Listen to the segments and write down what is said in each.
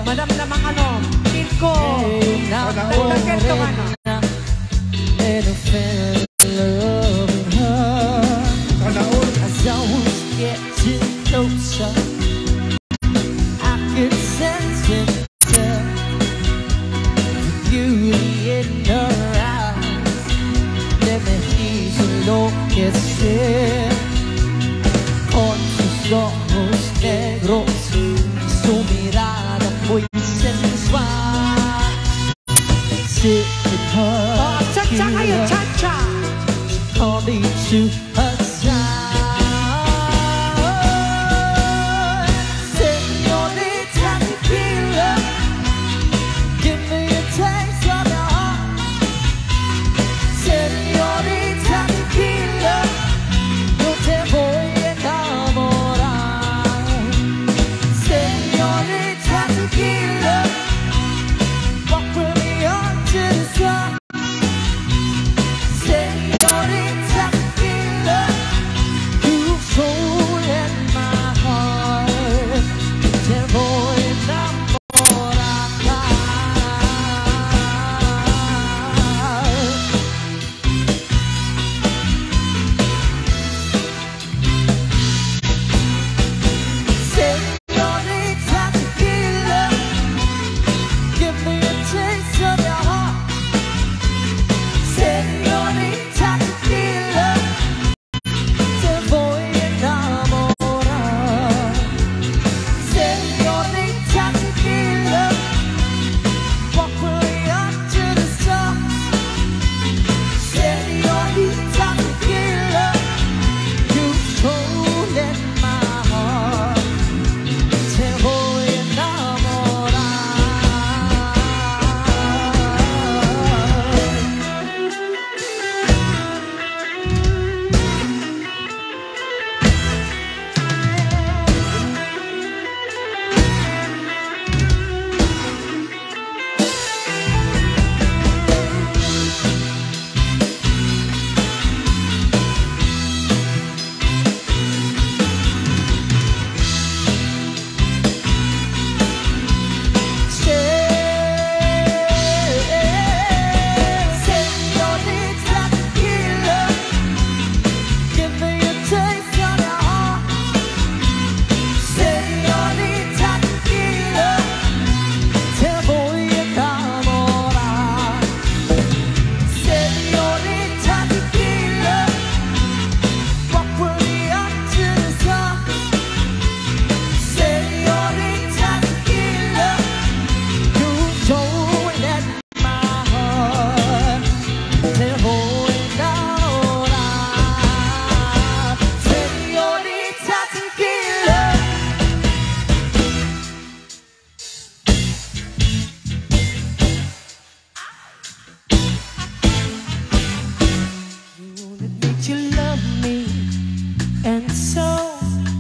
Madam namang ano, Pinko. Nagdagan ka ano. And I fell in love with her. As I was getting closer, I could sense it there. The beauty in her eyes. Let me ease lo que sé. Con sus ojos negros, su mirada muy sensual. Sitting her Cha-cha, cha-cha. she called me to her side. Señorita tequila, give me a taste of your heart. Señorita tequila, yo te voy a enamorar. Señorita tequila, walk with me onto the sun. Señorita tequila, you've stolen my heart. Te voy a enamorar. Señorita tequila, give me a taste of your heart. Señorita tequila, te voy a enamorar. Señorita tequila, walk with me onto the stars. Señorita tequila, you've stolen my heart. Te voy a enamorar. Señorita tequila, give me a taste of your heart. Señorita tequila, te voy a enamorar. Señorita tequila, walk with me onto the stars. Señorita tequila, you've stolen my heart. Te voy a enamorar. Señorita tequila. You admit you love me, and so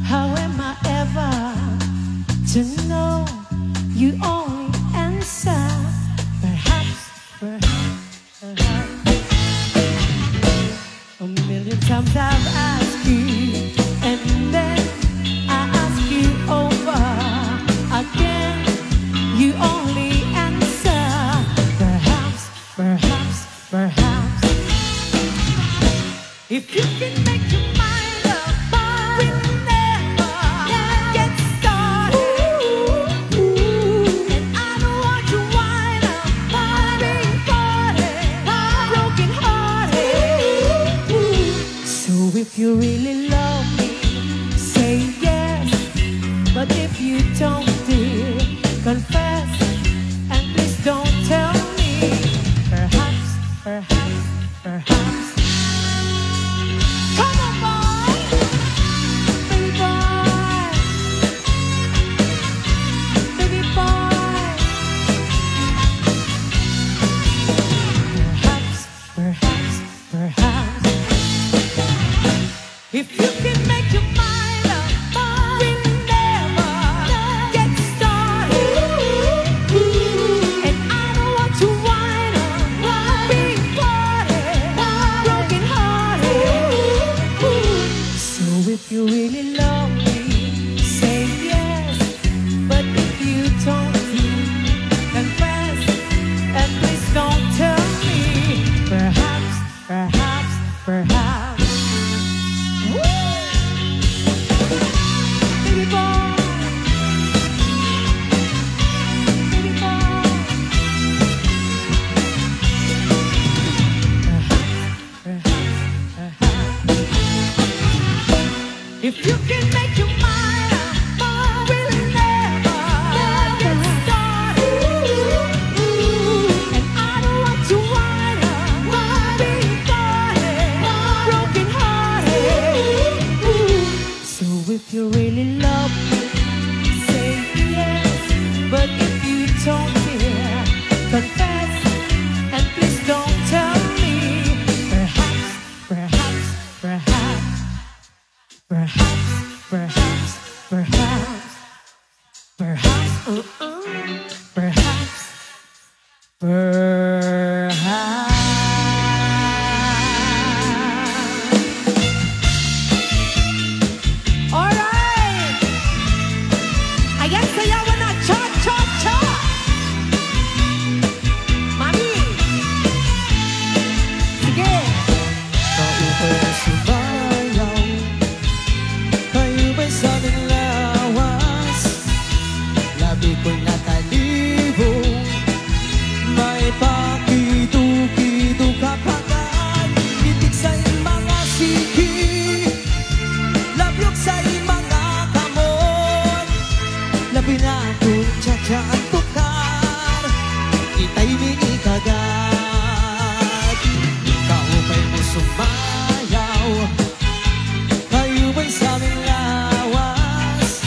how am I ever to know you only answer? Perhaps, a million times I've asked you, and then I ask you over again. You only answer. Perhaps. If you can make your mind up, we'll never get started. And I don't want you wind up, being broken hearted. So if you really love me, say yes. But if you don't, dear, confess. And please don't tell me. Perhaps. Come on, boy, baby boy, baby boy. Perhaps. If you can make your mind up, we'll never get If you can make your mind up, we'll never get started. And I don't want to wind up being broken hearted. So if you really love me, say yes. But if you don't care, confess. And please don't tell me. Perhaps, perhaps, perhaps. Perhaps, perhaps, perhaps, perhaps, perhaps, perhaps. All right. Ayan, sayawan na. Cha, cha, cha. Mami. Sige. Kaupay sumayaw, kayo ba'y sa aming lawas? Labi ko'y natalibong, may pakitu-kitu kapagan. Titig sa'y mga siki, labyok sa'y mga kamot. Labi na kung tsa-tsa at tukar, ita'y minikagat. Kaupay mo sumayaw, kayo ba'y sa aming lawas?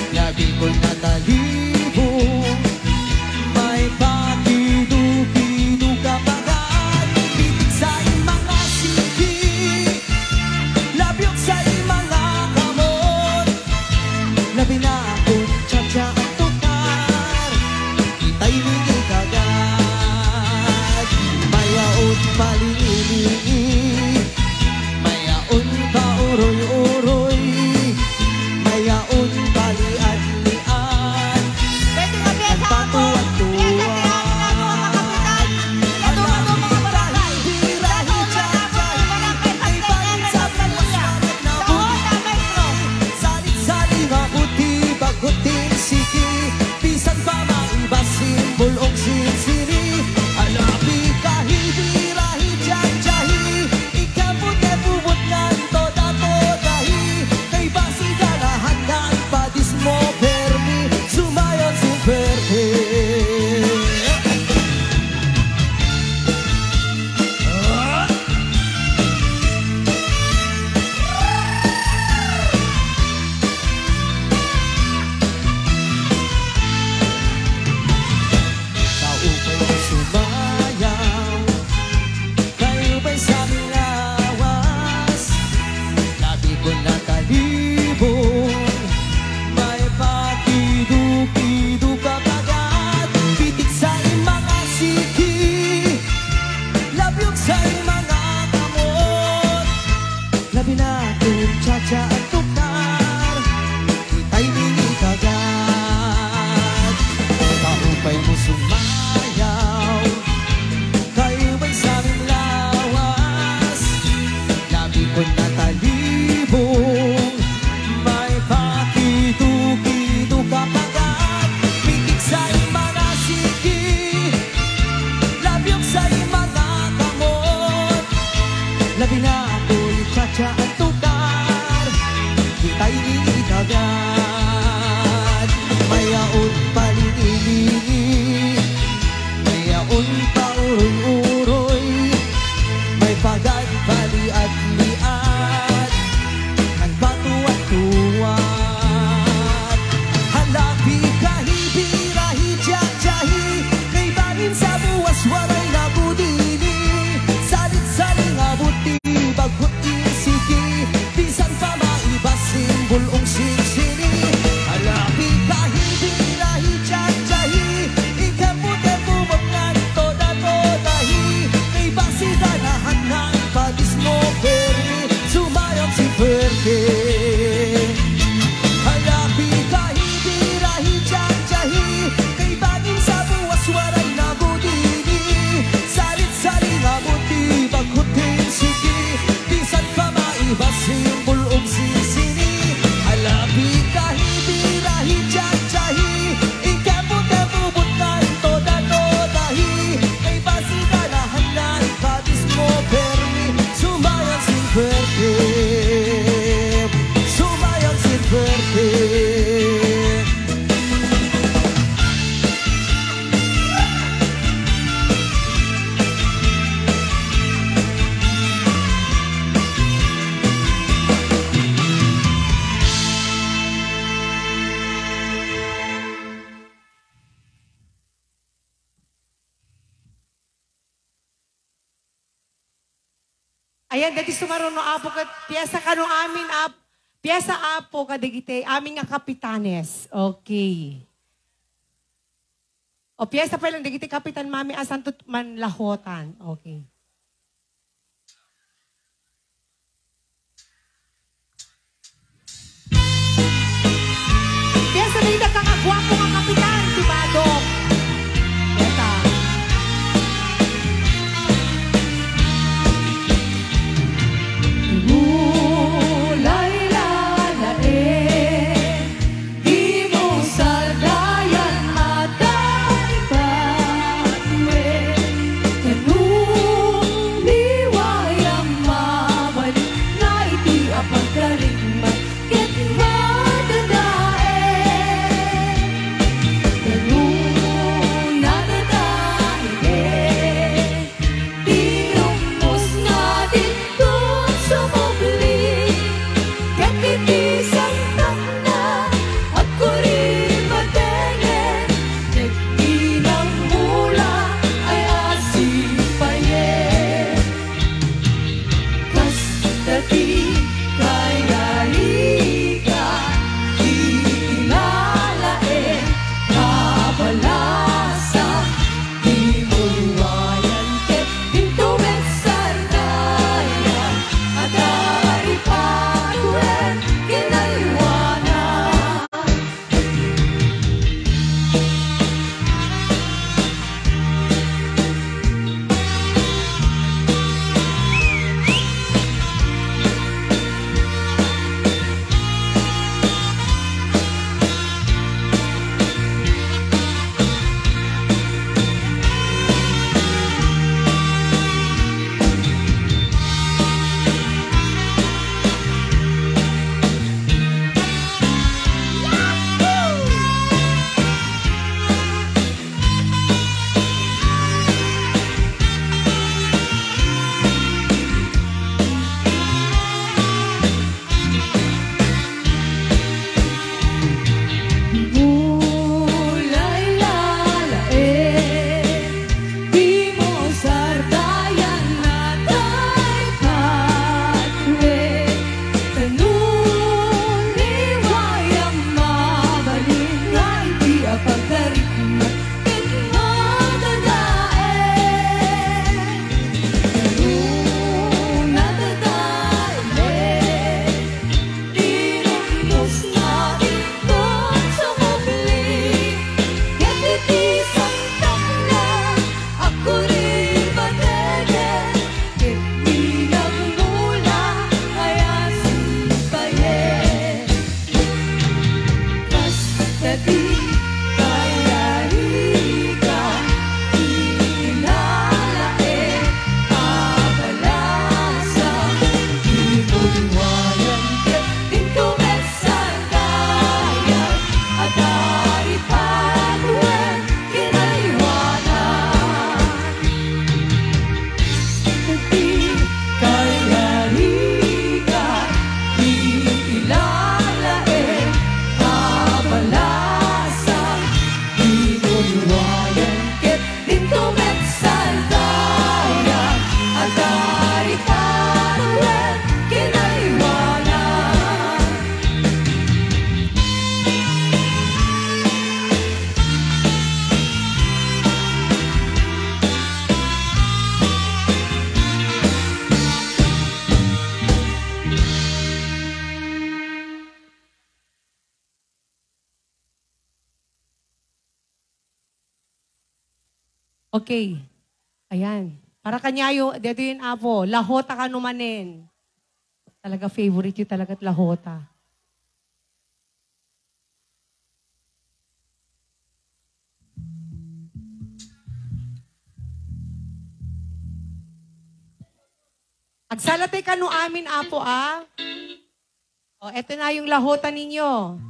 Labi ko'y natalibong, may pakitu-kitu kapagan. Titig sa'y mga siki, labyok sa'y mga kamot. Labi na kung tsa-tsa at tukar, ita'y minikagat. Mayaon palingilingi, mayaon pa uroy-uroy, mayaon palian-lian, Pwede nga at patuwan-tuwan. Alapit kahit birahi, tsa-tsahi, ay pangin sa palasyarat na buti. Salit-sali nga puti, bagutin siki, bisan pa maibasin, bulong sinsini. Alapit kahit birahi, tsa-tsahi, ikaputi-pubot ng toda-todahi, kay basi galahan ng padis mo, permi, sumayon si Verde. Kaupay sumayaw, kayo ba'y sa aming lawas? Labi ko natalibong, may pakitu-kitu kapagat. Pitik sa'y mga siki, labyok sa'y mga kamot. Labi na kung tsa-tsa at tukar, ita'y minikagat. Kaupay mo sumayaw, kayo ba'y sa aming lawas? Labi ko'y natalibong, may pakitu-kitu kapagat. Pitik sa'y mga siki, labyok sa'y mga kamot. Labi na kung tsa-tsa at tukar, ita'y minikagat. Mayaon palingilingi, mayaon pa uroy-uroy, may pagad paliat-liat, ang batuan-tuwan. Halapi kahi birahi, tsa-tsahi, kay bangin sa buwas waray na budini. Salit-sali nga buti, bagot siki, bisan pa maibasin, bulong sinsini. Halapi kahi birahi, tsa-tsahi, ikaputi-pubot ng toda-todahi, kay basi ganahan ng padis mo, permi, sumayon si Verde. Halapi kahi birahi, tsa-tsahi, kay bangin sa buwas waray na budini. Salit-sali nga buti, bagutin siki, bisan pa maibasin, bulong sinsini. Halapi kahi birahi, tsa-tsahi, ikaputi-pubot ng toda-todahi, kay basi ganahan ng padis mo, permi, sumayon si Verde. Ayan, dati sumaroon no apo ka, piyesa ka no amin, piyesa apo ka digite, amin nga kapitanes. Okay. O piyesa pa lang, digite kapitan mami asan tut man lahotan. Okay. Piyesa na yung nakakagwapo nga kapitan, tibadok. Eta. Mulay lalae, di mo sardayan matay patwe. Kanung liwayang mabalik na iti apag karigmat ket madadae. Kanung nadadae, di umos nga dito sumubli. Ket iti sangtang at kuri matengen, ket inang mula ay asipayen. Kas dati kayarika, itinalae, kabalasa, di muluwayan, ket pintumet sardayan, at aripatuen kinaliwanan. Mulay lalae, di mo sardayan natay patwe. Kanung liwayang mabalik na iti apag karigmat ket madadae. Kanung nadadae, di umos nga dito sumubli. Ket iti sangtang na ako rin mategen, ket pinagmula ay asipayen. Kas dati kayarika, itinalae, kabalasa, di muluwayan, ket pintumet sardayan, at aripatuen kinaliwanan. Dati kayarika, itinalae, kabalasa, di muluwayan, ket pintumet sardayan, at aripatuen kinaliwanan. Okay. Ayan. Para kanyayo, dito yun apo, lahota ka numanin. Talaga favorite yun talaga lahota. Agsalatay ka no amin apo O, eto na yung lahota ninyo.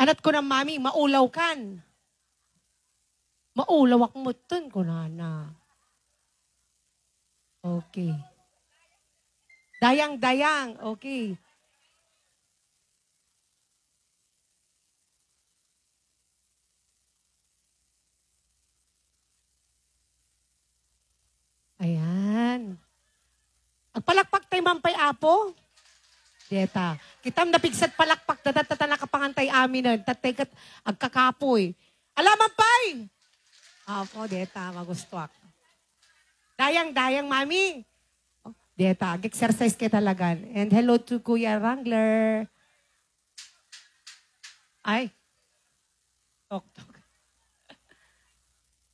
Anat ko na mami, maulaw kan. Maulaw ak mutun ko na. Okay. Dayang. Okay. Ayan. Agpalakpak tayo mampay apo. Deta. Kitam napigsat palakpak datatata nakapangantay amin na tatay kat agkakapoy. Alaman pay! Apo, deta, magustuak. Dayang, mami. Oh, deta, exercise kayo talaga. And hello to Kuya Wrangler. Ay. Tok.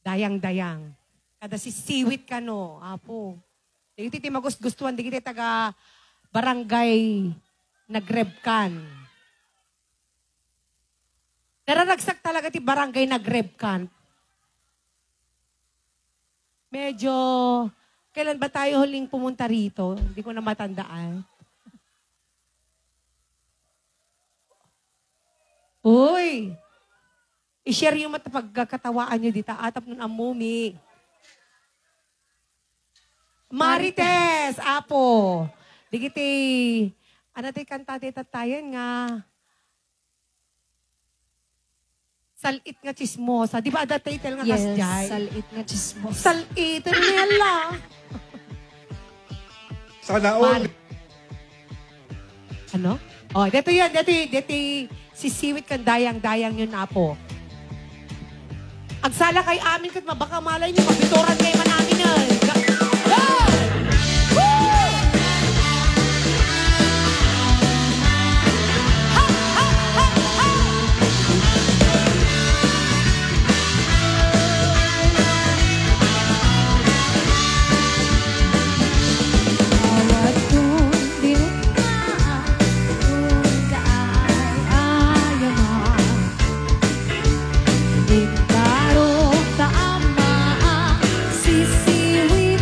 Dayang. Kada si siwit ka no, apo. Di iti magustuhan, di kita taga barangay nagrebkan. Nararagsak talaga ti barangay nagrebkan. Medyo, kailan ba tayo huling pumunta rito? Hindi ko na matandaan. Uy! I-share yung pagkakatawaan nyo dito. Atap nun ang mumi. Marites! Apo! Digiti, ano tayo kantate tatayan nga. Salit nga chismosa. Di ba ada title nga Yes, kasjay? salit nga chismos. Salit nila. Sana all. Ano? Oh, dito yan. Dito sisiwit kang dayang yun na po. Agsala kay amin kat baka malay niyo, mabitoran kayo man amin nun. Bawat kundin na tunda ay ayaman. Indarong tama sisiwit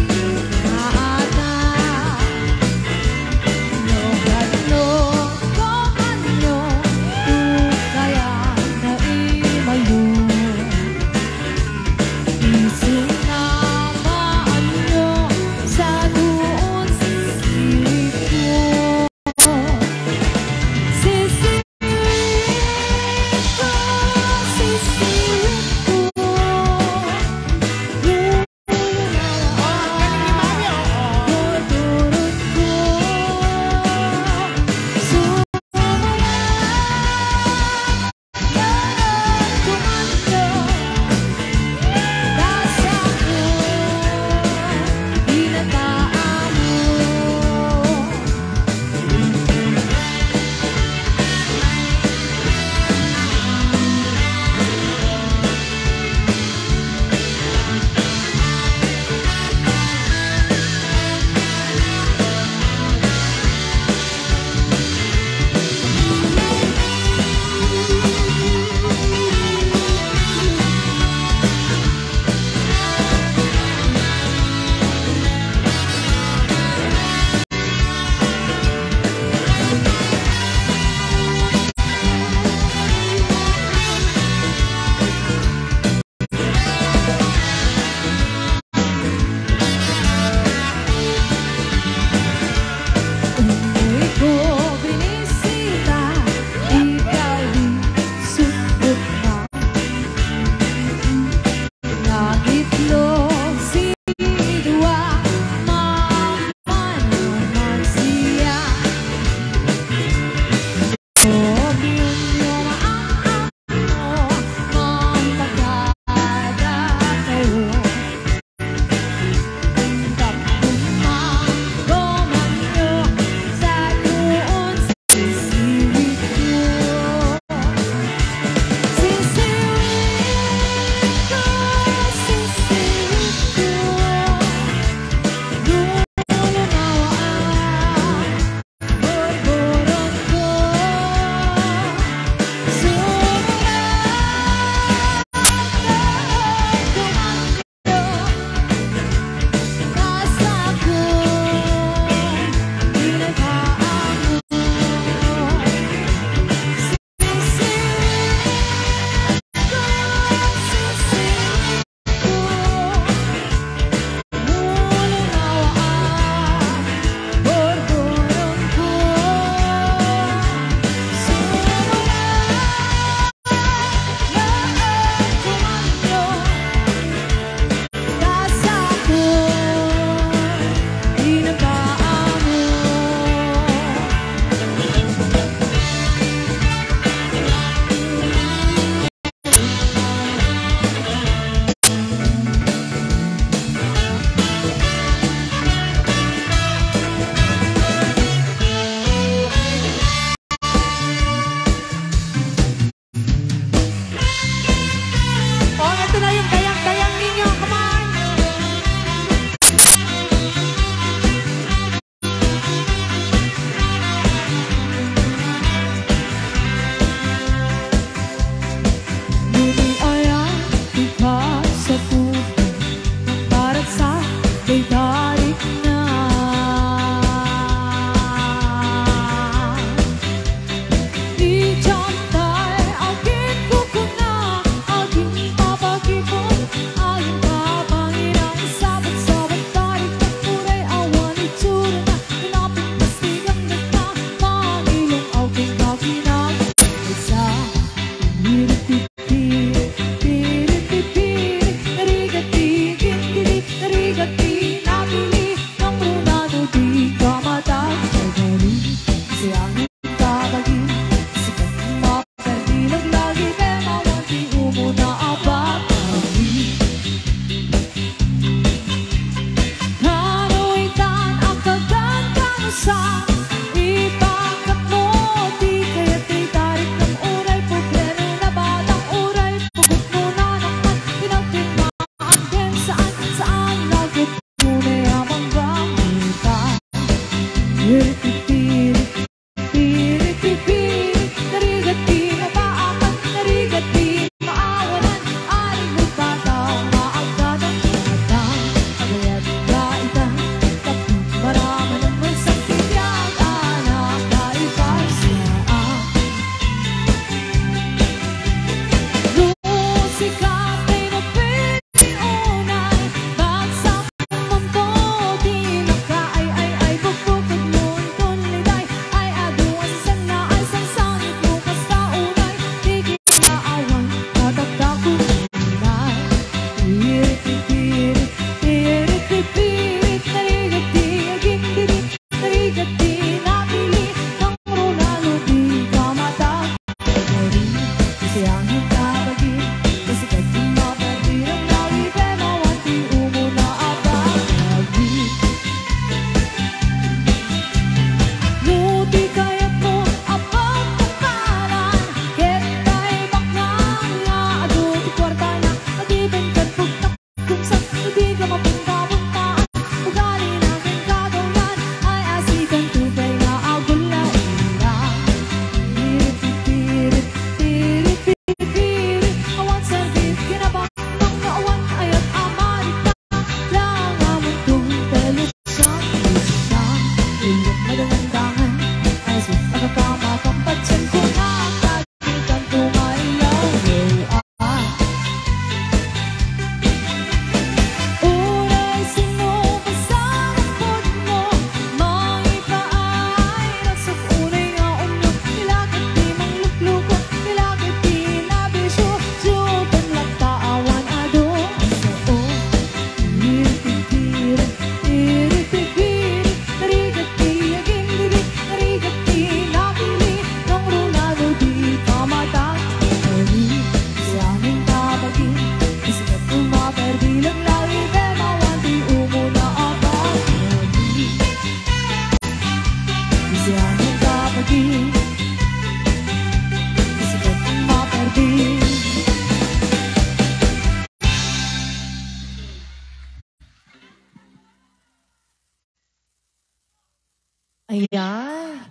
Ayan.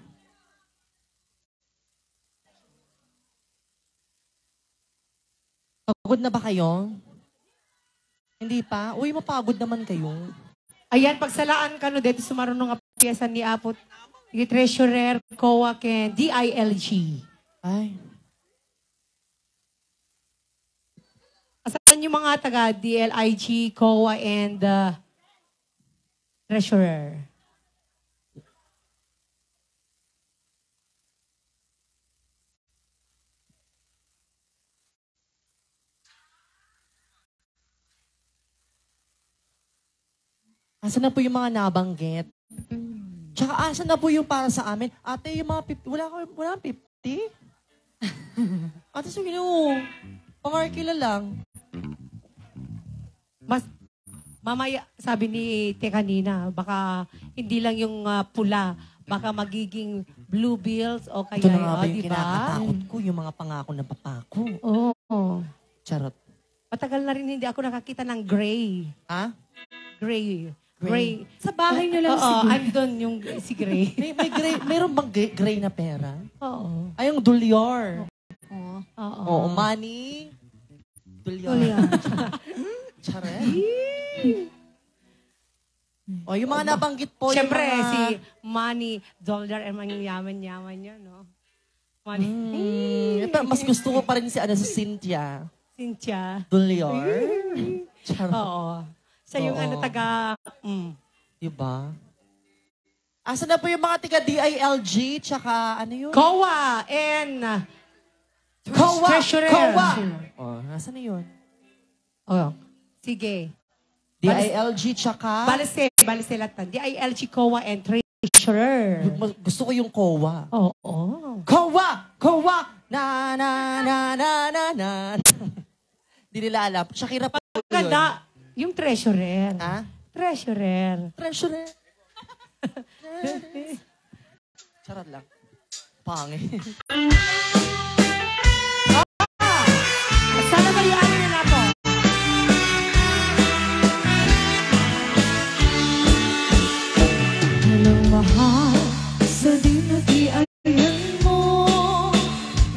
Pagod na ba kayo? Hindi pa? Uy, mapagod naman kayo. Ayan, pagsalaan ka no, dito sumarunong nga piyesa ni Apot. Yung treasurer, COA, ken DILG. Ay. Asan yung mga taga DLIG, COA, and treasurer? Asan na po yung mga nabanggit? Tsaka asan na po yung para sa amin? Ate, yung mga 50, wala 50? Ate, sige no. Pamarkila lang. Mas, mamaya, sabi ni Te kanina, baka hindi lang yung pula, baka magiging blue bills o kaya, Ito na nga ba yung diba? kinakatakot ko, yung mga pangako ng papako. Oo. Charot. Matagal na rin hindi ako nakakita ng gray. Ha? Gray. Gray. Sa bahay nyo lang Oo, siguro. andun yung si Gray. May gray, mayroon bang gray na pera? Oo. Ay, yung dolyar. Oo. Oo, money. Dolyar. Charot. O, yung mga nabanggit po, Siyempre, yung mga... si Money, Dollar, and mga yaman-yaman yun, no? Money. Ito, mas gusto ko pa rin si Cynthia. Cynthia. Dolyar. Charot. Oo. Siya yung Oo. taga... Diba? Asa na po yung mga tiga DILG, tsaka ano yun? COA and Kowa! Treasurer. Kowa! Oh, nasa na yun? Oh, sige. DILG tsaka... Balase latan. DILG, COA, and Treasurer. Gusto ko yung Kowa. Oo. Kowa! Kowa! Na. Di nila alam. Shakira pa yun. Ganda. Yung Treasurer. Ha? Treasurer. Treasurer. Charot lang. Pangit. Sana mariano nila po. Walang mahal sa dinag-iayan mo.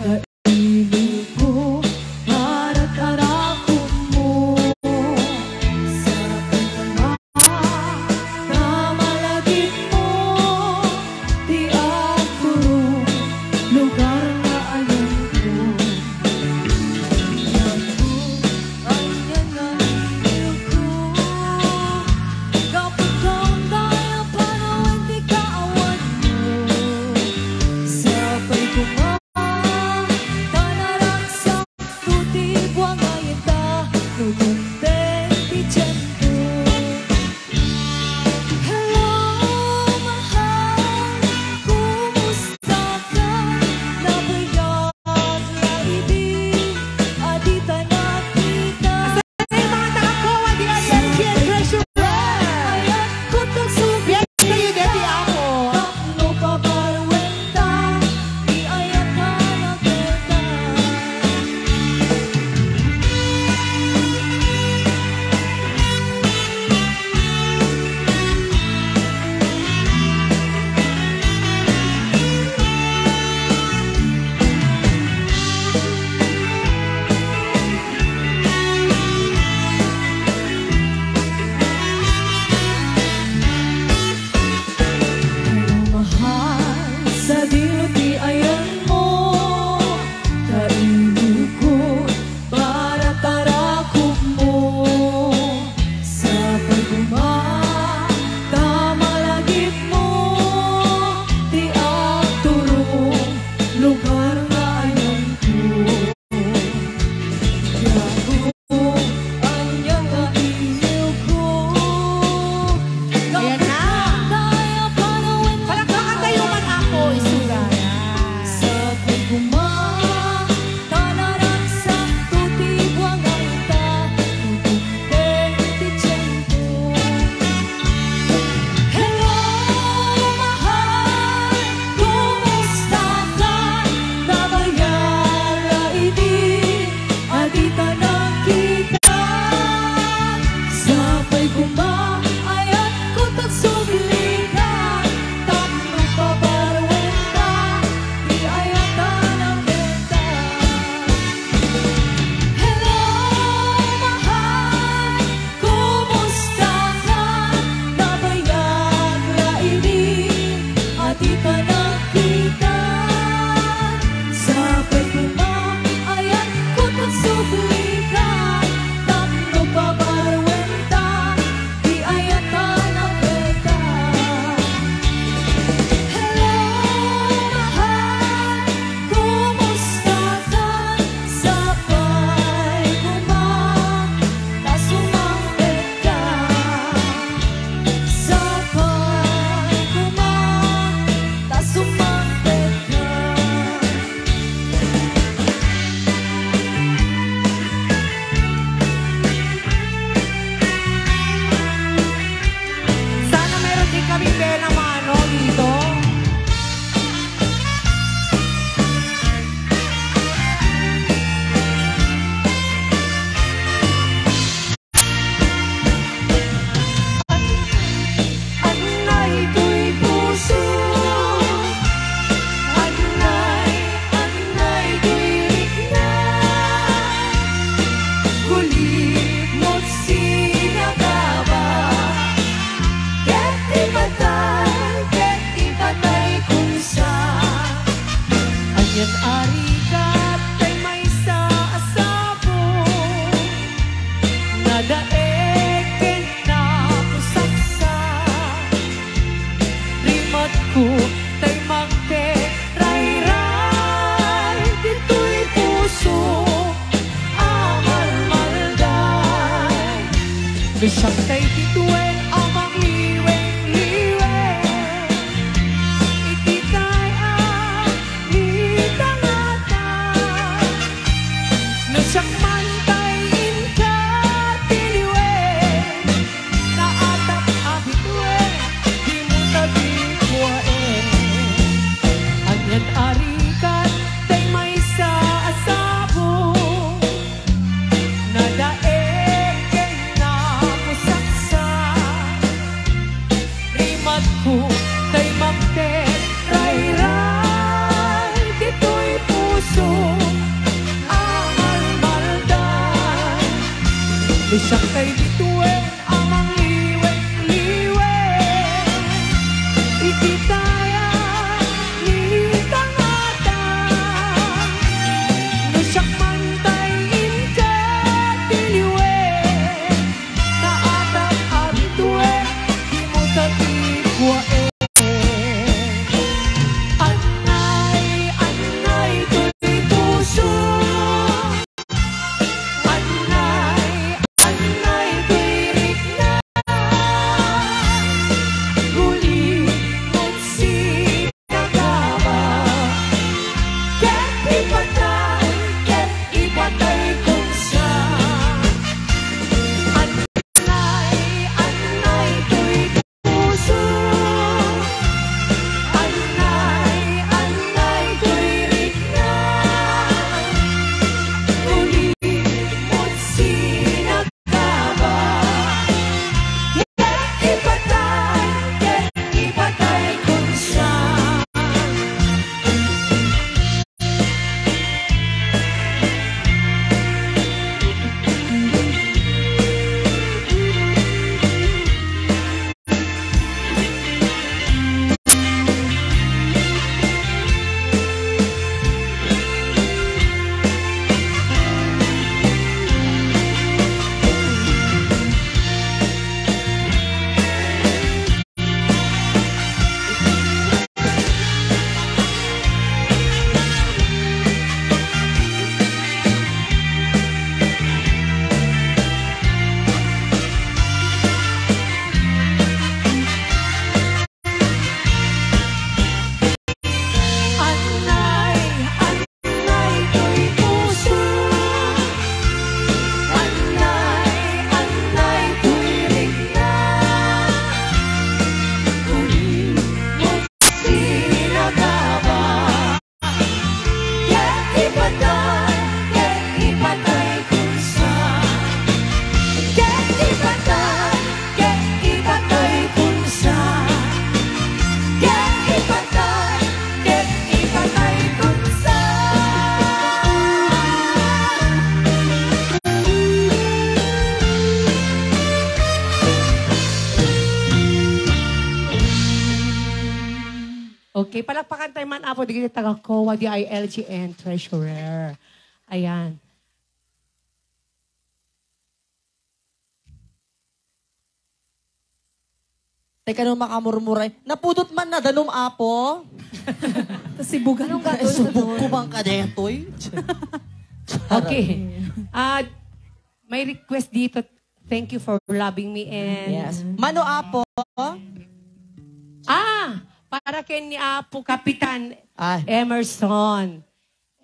Kaibig ko para't arako mo. Sa pagkama na malagit mo, di ako lugar na ayaw Lusyak kay bituin amang liweng-liweng. Ititay ang litangata. Lusyak man tayin ka tiliwen. Naatap ang bituin, di mo tabi kuwain. Anyan arikat, tay may sa asabo. Nadaig kay na kusaksa. Rimat ko, tay magtet, ray-ray. Dito'y puso, ang almaldan. Lusyak kay bituin, amang liweng-liweng. Ititaya, litangata. Lusyak man tayin ka tiliwen. Naatap abituin, di mo tatikwain. Anay, anay, to'y puso. Anay, anay, to'y rikna. Guli mo't sinagaba. Ket ipatay kung sa. Anay, anay, to'y puso. Anay, anay, to'y rikna. Guli mo't sinagaba. Ket ipatay kung sa. Anay, anay, to'y puso. Anay, anay, to'y rikna. Guli mo't sinagaba. Ket ipatay kung sa. Ket ipatay kung sa. Ket ipatay kung sa. Okay, palakpakan tayo man apo, di kita taga COA, DILGN Treasurer. Ayan. Teka nung makamurmuray, napudot man na danum apo. Sibugan ng Subok ko bang kadetoy? Okay. May request dito. Thank you for loving me and... Yes. Mano apo? Para kay ni Apo Kapitan Ay. Emerson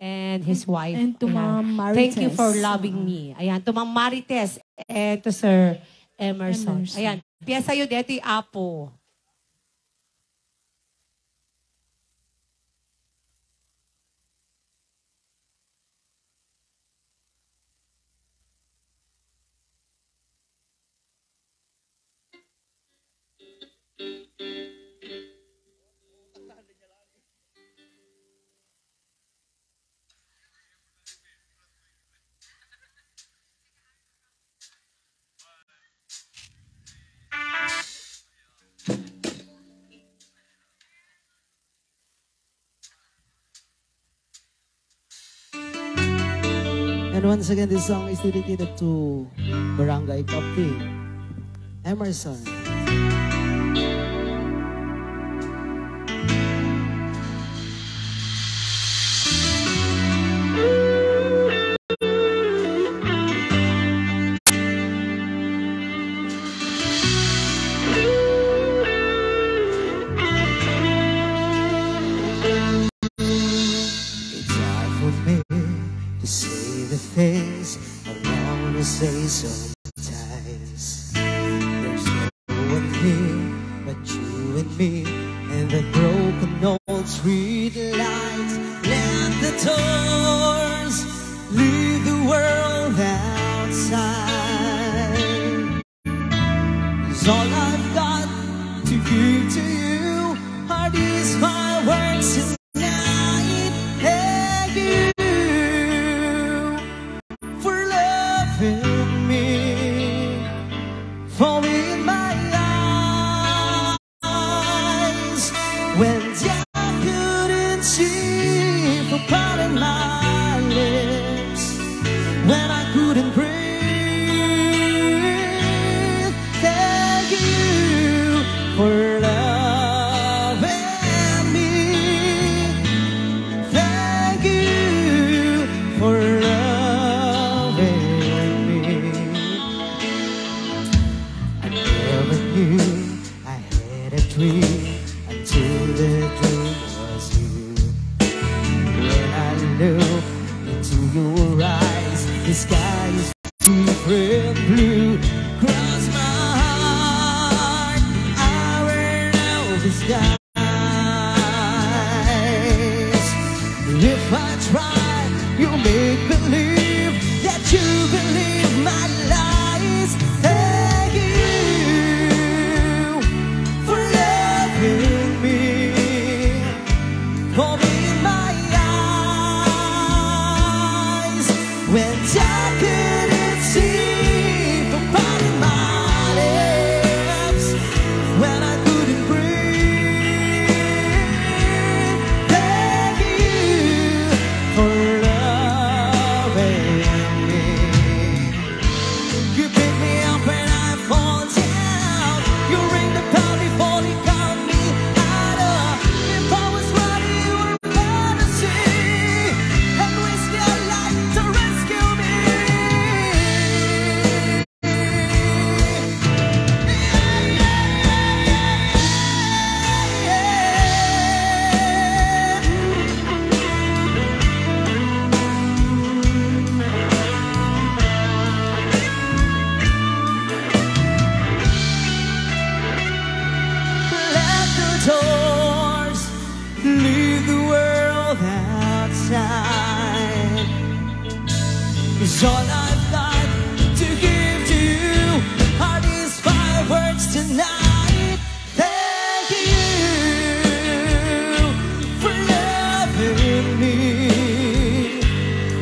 and his wife. And to Ayan. Ma'am Marites. Thank you for loving me. Ayan, to Ma'am Marites and to Sir Emerson. Ayan, piyesa yun dito yung Apo. And once again, this song is dedicated to Barangay Kapti, Emerson. the things I wanna say sometimes. There's no one here but you and me, and the broken old street lights. Let the doors leave the world outside. It's all I've got to give to you. Are these my words tonight? Thank you for loving me, for in my eyes when I couldn't see, for parting my lips when I couldn't breathe. Thank you for loving me. Thank you for loving me. I never knew I had a dream until the dream was you. When I look into your eyes, the sky is different blue. Cross my heart, I ran out the skies. If I try, you make believe that you believe my lies. Thank you for loving me, for being my eyes when I couldn't see, for biting my lips when I couldn't breathe. Thank you for loving me. You pick me up when I fall down. You ring the bell before you count me out of. If I was what you were gonna see, and risk your life to rescue me. Let the doors leave the world outside. It's all I've got to give to you. Are these 5 words tonight? Thank you for loving me,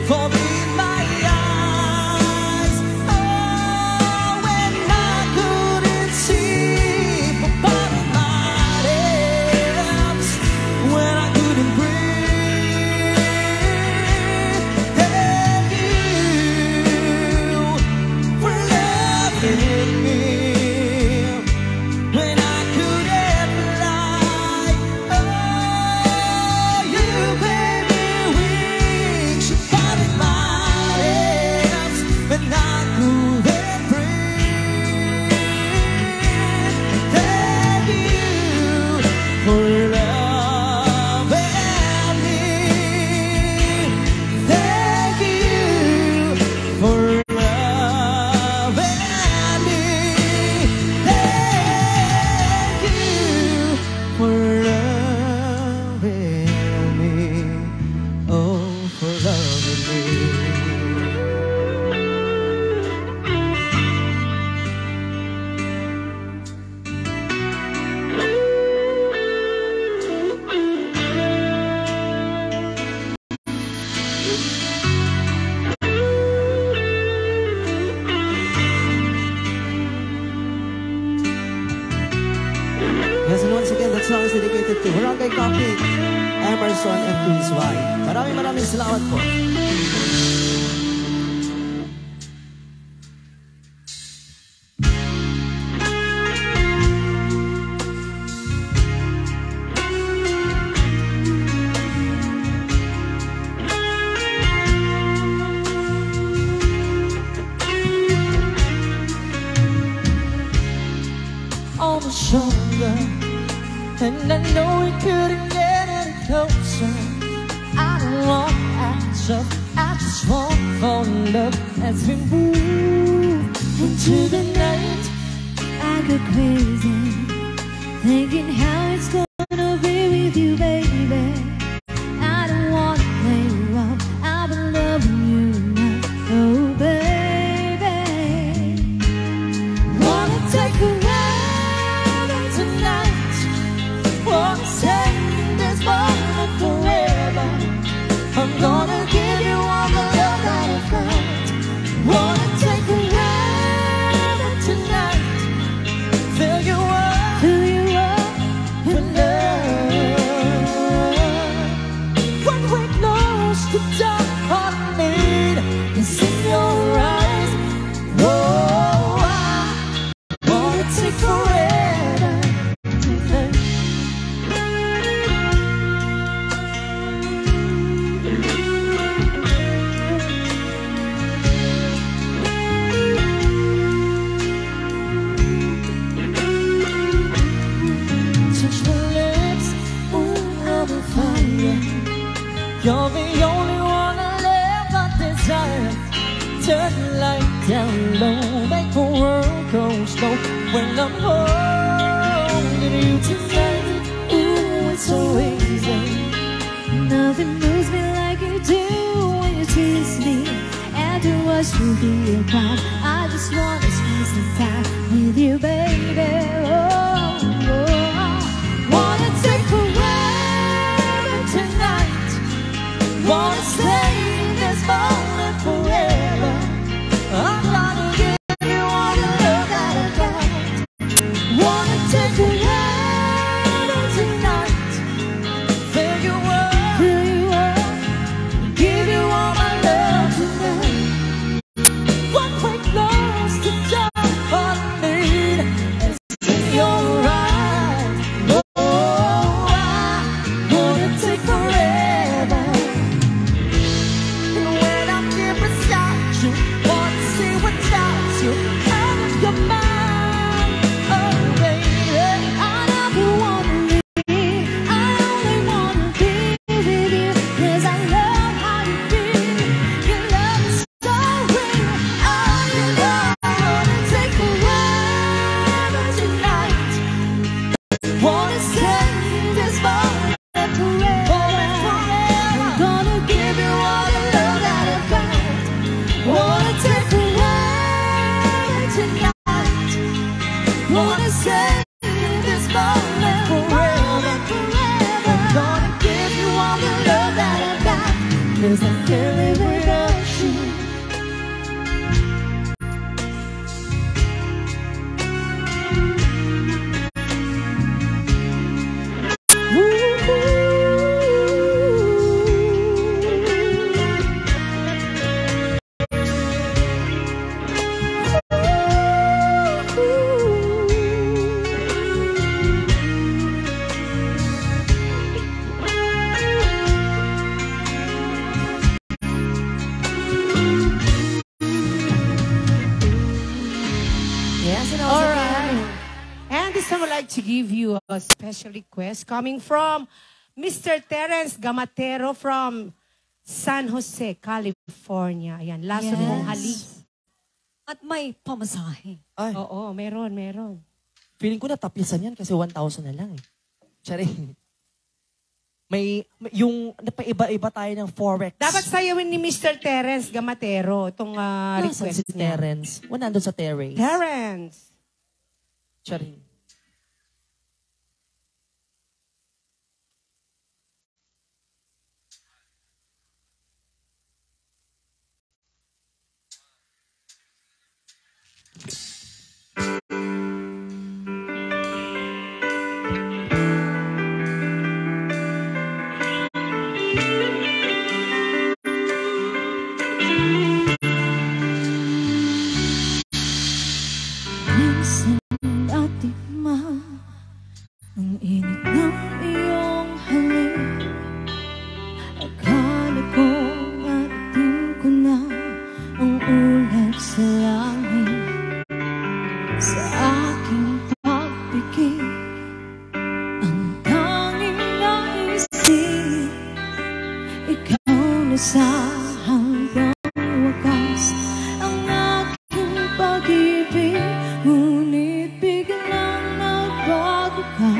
for being my eyes. Oh, when I couldn't see, for biting my lips when I couldn't breathe. Thank you for loving me when I couldn't fly. Oh, you gave me wings, you parted my lips when I couldn't breathe. Thank you for loving me. Thank you for loving me. Thank you for loving me. Oh, for loving me. Yes, and once again, that song is dedicated to Barangay Coffee, Emerson, and Chris Y. Maraming salamat po. On my shoulder, and I know we couldn't get any closer. I don't want to act tough, I I just want for love as we move into the night. I go crazy, thinking how it's gonna be with you, baby. I don't wanna play rough, I've been loving you now, oh baby. Wanna take a ride tonight. Wanna stay in this moment forever. I'm gonna give you all the love that I've got. Wanna take a ride tonight. Fill you up with love. When we're close to dawn, all I need is in your eyes. Oh, I wanna take forever tonight. Touch my lips, ooh, I'm on fire. You're the only one I'll ever desire. Turn the light down low, make the world go slow. When I'm holding you tonight, ooh, it's so easy. Nothing moves me like you do when you tease me. And to watch you be a clown, I just wanna spend some time with you, baby. Oh, oh. Wanna take forever tonight. Wanna stay in this moment forever. I'm gonna give you all the love that I got. Wanna take forever tonight. Fill you up, give you all my love tonight. When we're close to dawn, all I need is in your eyes. Oh, I wanna take forever. And when I'm here beside you, wanna see what drives you out of your mind. Oh, baby, I never wanna leave, I only wanna be with you. 'Cause I love how you feel, your love is so real. oh, you know I wanna take forever tonight. Wanna stay in this moment forever. I'm gonna Give you all the love that I've got. Wanna take forever tonight. Wanna stay in this moment forever. I'm gonna give you all the love that I've got. 'Cause I can't live without you. Yes, and also All right. And this time I'd like to give you a special request coming from Mr. Terence Gamatero from San Jose, California. Ayan, laso Yes. mong halik. At may pamasahe. Ay, Oo, meron. feeling ko natapisan yan kasi 1,000 na lang eh. Charing. Yung napaiba-iba tayo ng forex. Dapat sayawin ni Mr. Terence Gamatero itong Nasaan request si niya. Terence? Nandun sa terrace. Terence. Charing. Minsan at di ang aking pag-ibig, ngunit biglang nagbago ka.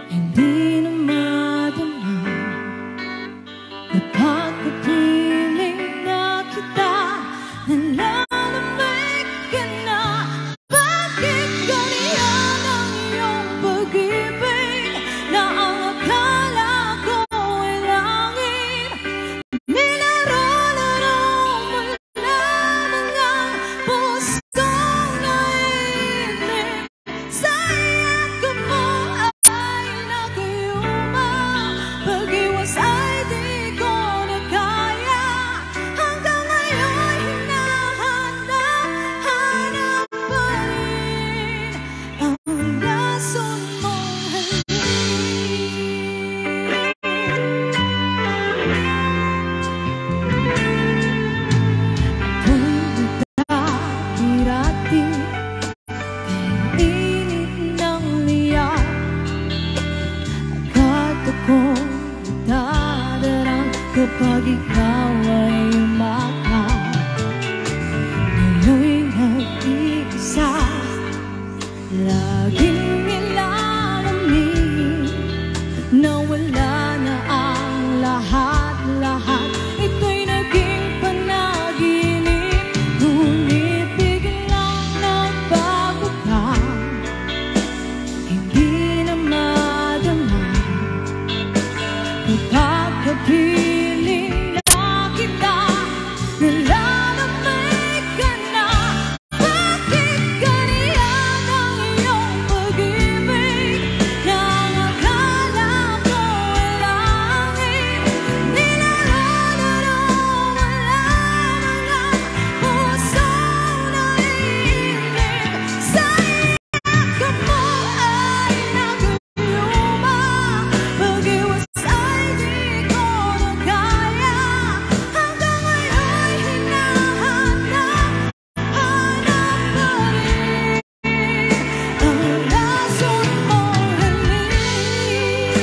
Hindi na madama kapag kapiling na kita, nalalamig ka na. Bakit ganyan ang iyong pag-ibig na ang akala ko ay langit? Nilaro-laro mo lamang ang pusong naiinip. Sa yakap mo ay nagayuma, pag-iwas ay di ko na kaya. Hanggang ngayon hinahanap pa rin ang lason mong dati, kainit ng liyak, agad akong dadarang kapag ikaw ay umakap. Ngayon'y nag-iisa, laging nilalamig, na wala na ang lahat-lahat. Ito'y naging panaginip, ngunit biglang nagbago ka. Hindi na madama kapag kapiling na kita, nalalamig ka na. Bakit ganyan ang iyong pag-ibig na ang akala ko ay langit? Nilaro-laro mo lamang ang pusong naiinip. Sa yakap mo ay nagayuma, pag-iwas ay di ko na kaya. Hanggang ngayon hinahanap pa rin ang lason mong halik.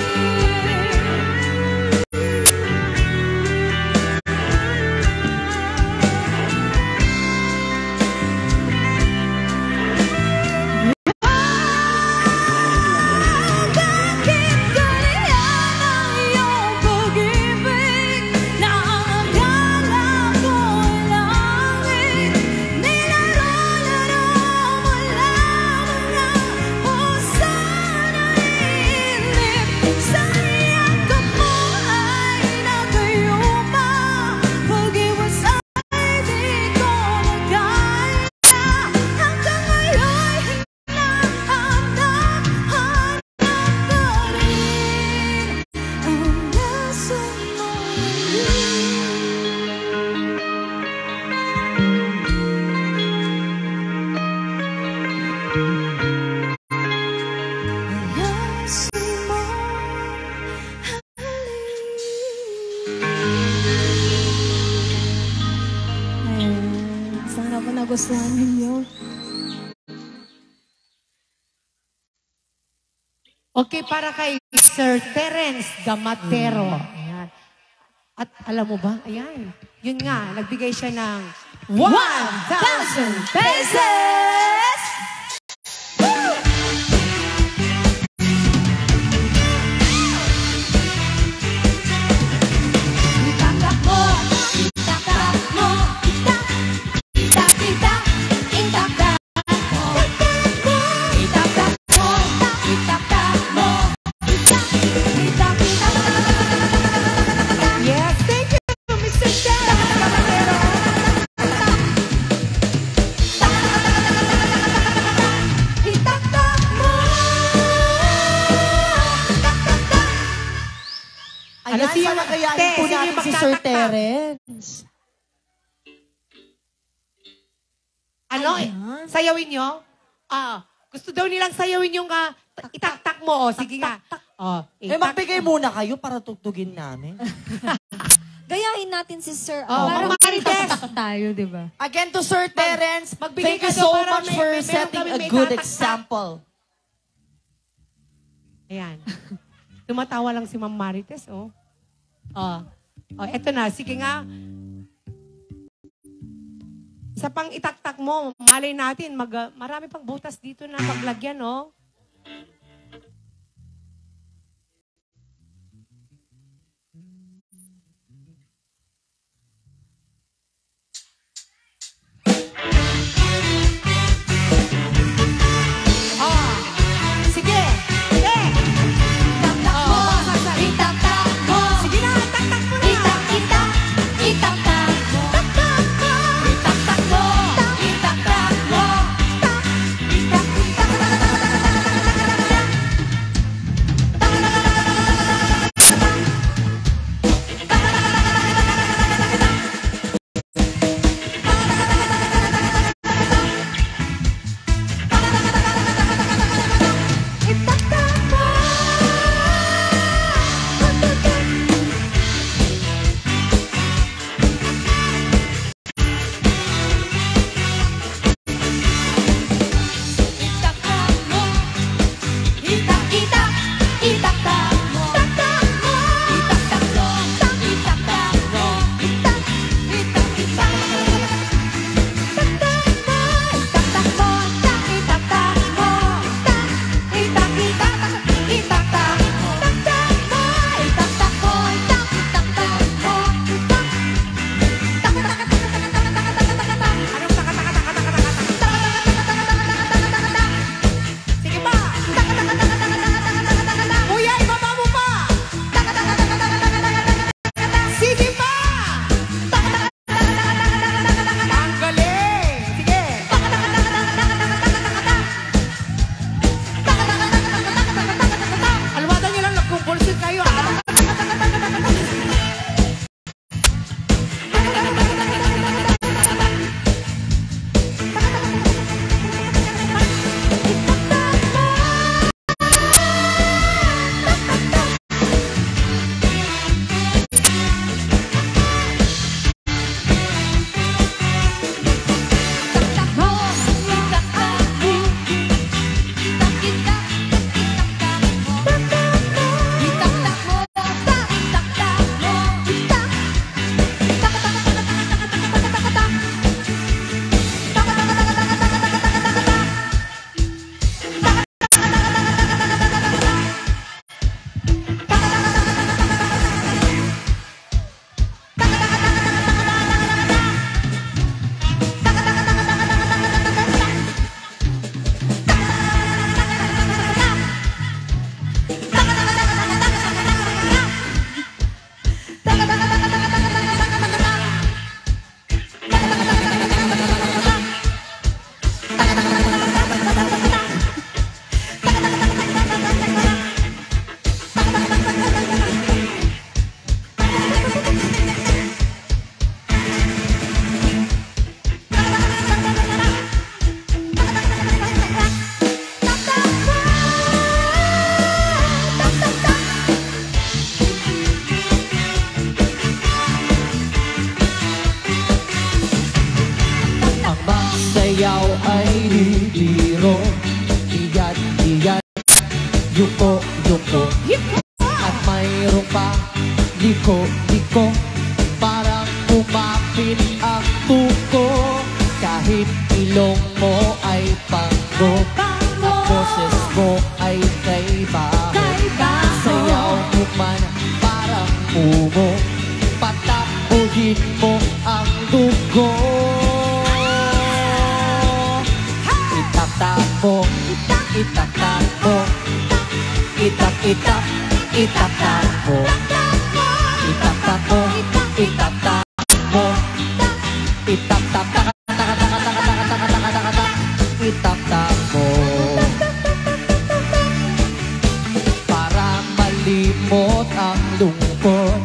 Bakit ganyan ang iyong pag-ibig na ang akala ko ay langit? Nilaro-laro mo lamang ang puso naiinip. Sa yakap mo ay nagayuma, pag-iwas ay di ko na kaya. Hanggang ngayon hinahanap pa rin ang lason mong sana po nagustuhan ninyo. Okay, para kay Sir Terence Gamatero. Ayan. At alam mo ba, ayan, yun nga, nagbigay siya ng 1,000 pesos! Itaktak mo, itaktak mo, itak, itak, itak, itaktak mo, itaktak mo, itaktak mo, itak, itak, itak. Yes, thank you, Mr. Terence Gamatero. Itaktak mo, Ano Ayan, siya- sana kayahin Te, po sino natin yung si Sir magtataktak? Terence. Ano? Sayawin nyo? Gusto daw nilang sayawin yung itaktak mo. O, sige nga. Magbigay muna kayo para tugtugin namin. gayahin natin si Sir. Oh, Parang Marites. tayo, di ba? Again to Sir Terence, magbigay thank you ka so daw para much may- for meron setting kami a may good tataktak. example. Ayan. Tumatawa lang si Ma'am Marites, oh. Oh, eto na. Sige nga. Isa pang itaktak mo, malay natin, marami pang butas dito na paglagyan, no? Sige! Sige! Itaktak mo, itaktak mo. Sige na, itaktak mo na! Itak-itak, itaktak mo. Itaktak mo, itaktak mo. Itaktak mo, itak-itak, itaktak mo. Itaktak mo, itaktak mo. Itak-itak, itaktak mo, itaktak mo. Itak-itak, itaktak mo. Itaktak mo, itak-itak mo. Anong taka-taka-taka-taka-taka-taka? Sige pa! Kuya, ibaba mo pa! Sige pa! Ang galing! Sige! Alwatan nyo lang, nagkumpulsin kayo, ha? Itaktak mo, itaktak mo. Itak-itak, itaktak mo. Itaktak mo, itaktak mo. Ang magsayaw ay bibiro. Iyat-iyat, yuko-yuko. At mayroon pa liko-liko. Parang kumapit ang tuko. Kahit ilong mo ay panggo. At boses mo ay kay baho. Sayaw mo man parang umo. Patapuhin mo ang dugo. Itaktak mo, itaktak mo. Itak-itak, itaktak mo. Itaktak mo, itaktak mo. Itaktak, taka-taka-taka-taka-taka-taka-taka-taka-taka. Itaktak mo. Para malimot ang lungkot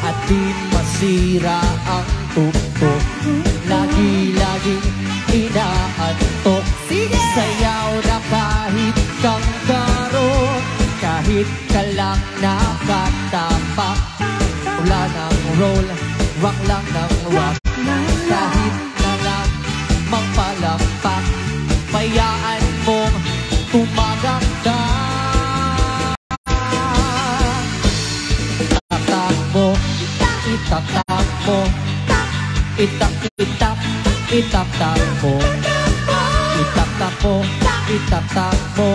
at di masira ang tuko. Lagi-laging inaantok. Sayaw na kahit kang garo. Kahit ka lang nakatapak. Wala nang roll, rock lang ng rock. Kahit na lang magpalakpak. Bayaan mong tumaganda. Itak mo, itak-itak, Itak-tak mo. Itak-tak mo. Itak-tak mo.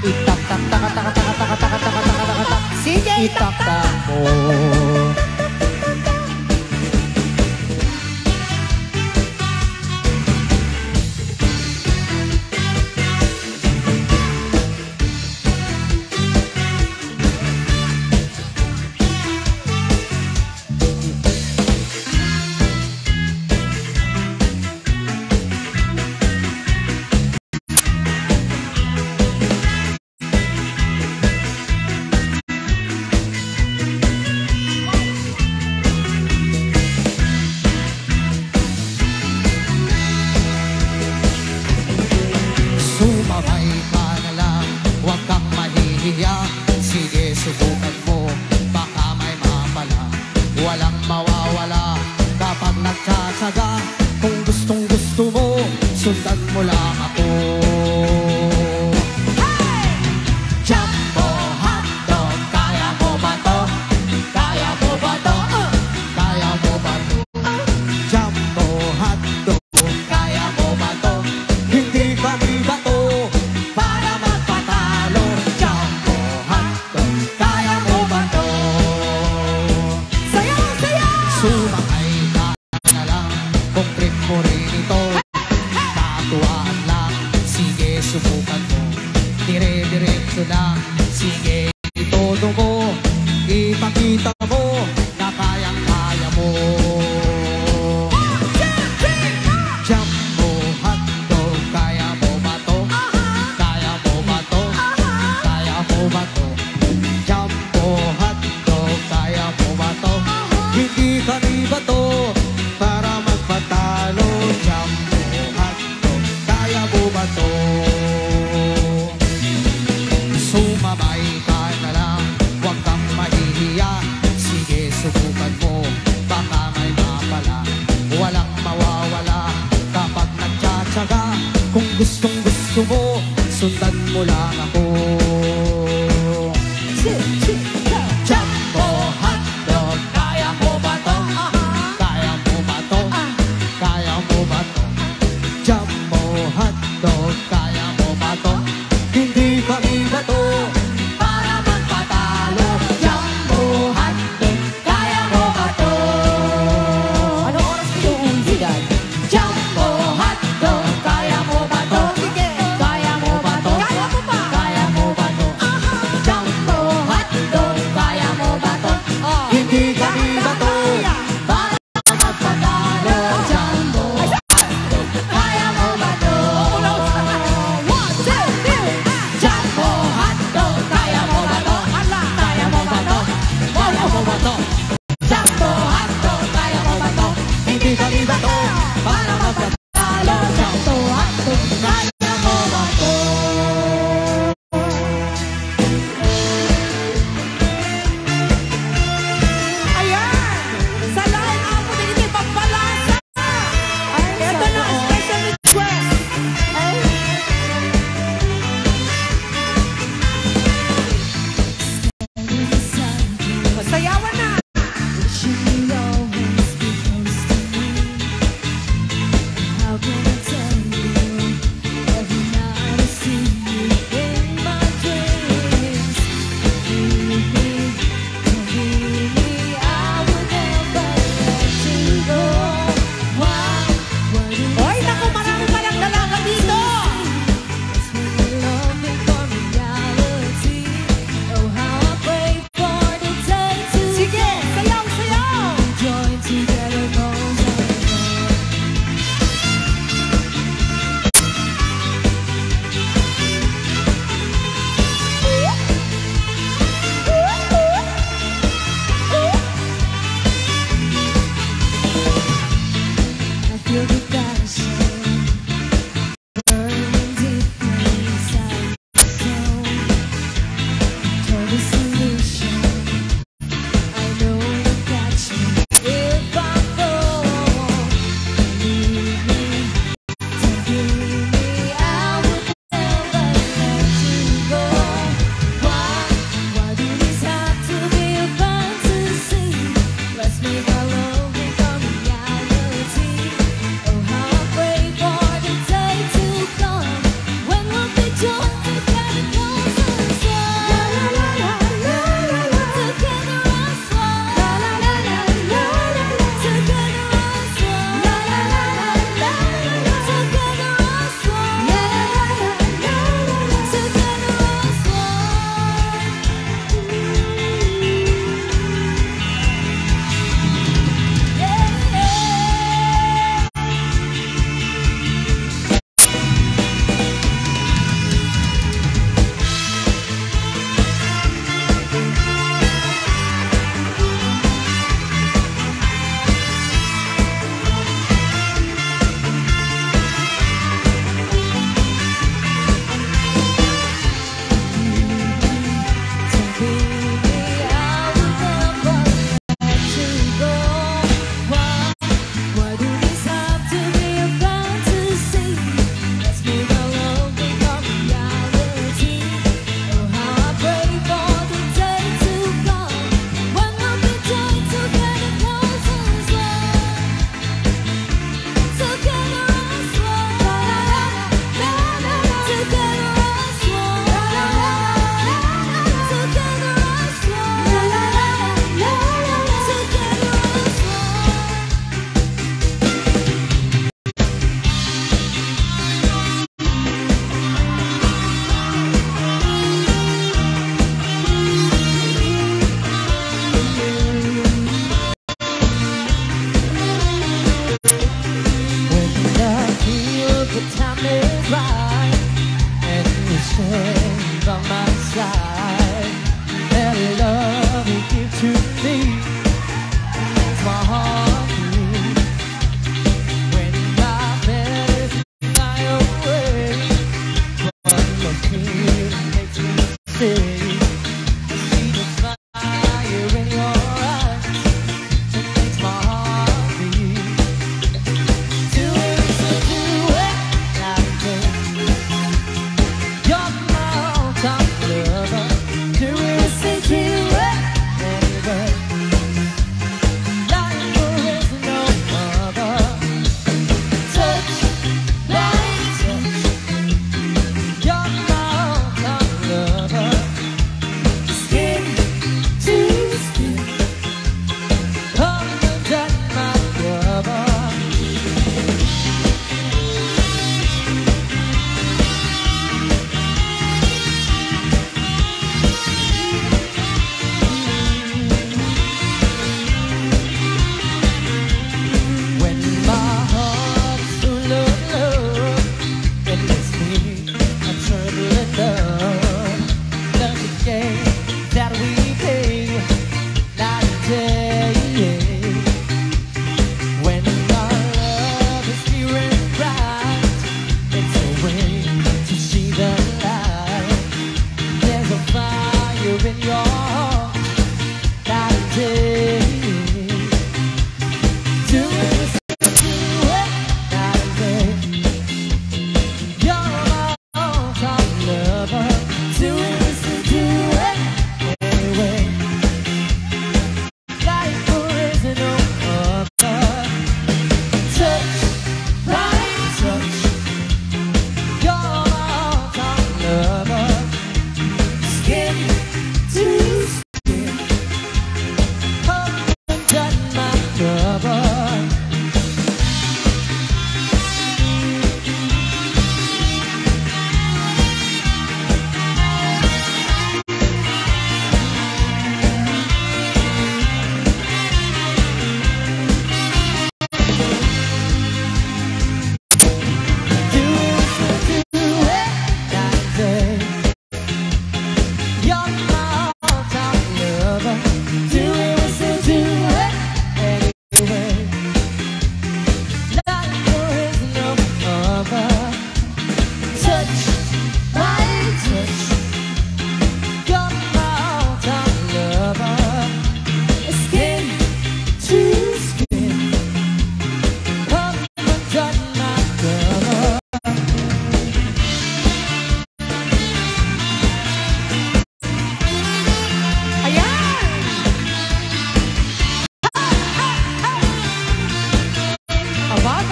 Itak-tak, taka-taka-taka-taka-taka-taka-taka-taka-taka. Sige, Itak-tak mo. Sumabay ka na lang, huwag kang mahihiya. Sige, subukan mo, baka may mapala. Walang mawawala kapag nagtsatsaga. Kung gustong gusto mo, sundan mo lang ako. Jumbo hotdog, kaya mo ba to? Kaya mo ba to? Kaya mo ba to? Jumbo hotdog, kaya mo ba to? Hindi kami bato para magpatalo. Jumbo hotdog, kaya mo ba to? Sayaw, sayaw! Sumakay ka na lang kung trip mo rin ito. Katuwaan lang, sige subukan mo. Dire-diretso lang, sige itodo mo. Ipakita mo na kayang-kaya mo. Jumbo hotdog, kaya mo ba to? Kaya mo ba to? Kaya mo ba to? Jumbo hotdog, kaya mo ba to? Hindi kami ba to para magpatalo? Jumbo hotdog, kaya mo ba to? Sumabay ka na lang, huwag kang mahihiya. Sige, subukan mo, baka may mapala. Walang mawawala kapag nagtsatsaga. Kung gustong gusto mo, sundan mo lang ako. Jumbo hotdog, kaya mo ba to? Kaya mo ba to? Kaya mo ba to? Jumbo hotdog, kaya mo ba to? Hindi kami ba to para magpatalo? Jumbo hotdog, kaya mo ba to? Anong oras kayo uuwi dyan? Jumbo hotdog, kaya mo ba to? Kaya mo ba to? Kaya mo ba? Kaya mo ba to? Jumbo hotdog, kaya mo ba to? Hindi kami ba to para magpatalo? Jumbo hotdog, kaya mo ba to? Jumbo hotdog, kaya mo ba to? Kaya mo ba to? Kaya mo ba to? Jumbo hotdog, kaya mo ba to? Hindi kami ba to para magpatalo? Jumbo hotdog, kaya mo ba to? Ayan! Sa line up mo din ito pagpalasa! Ito na ang special request! Sayawan na!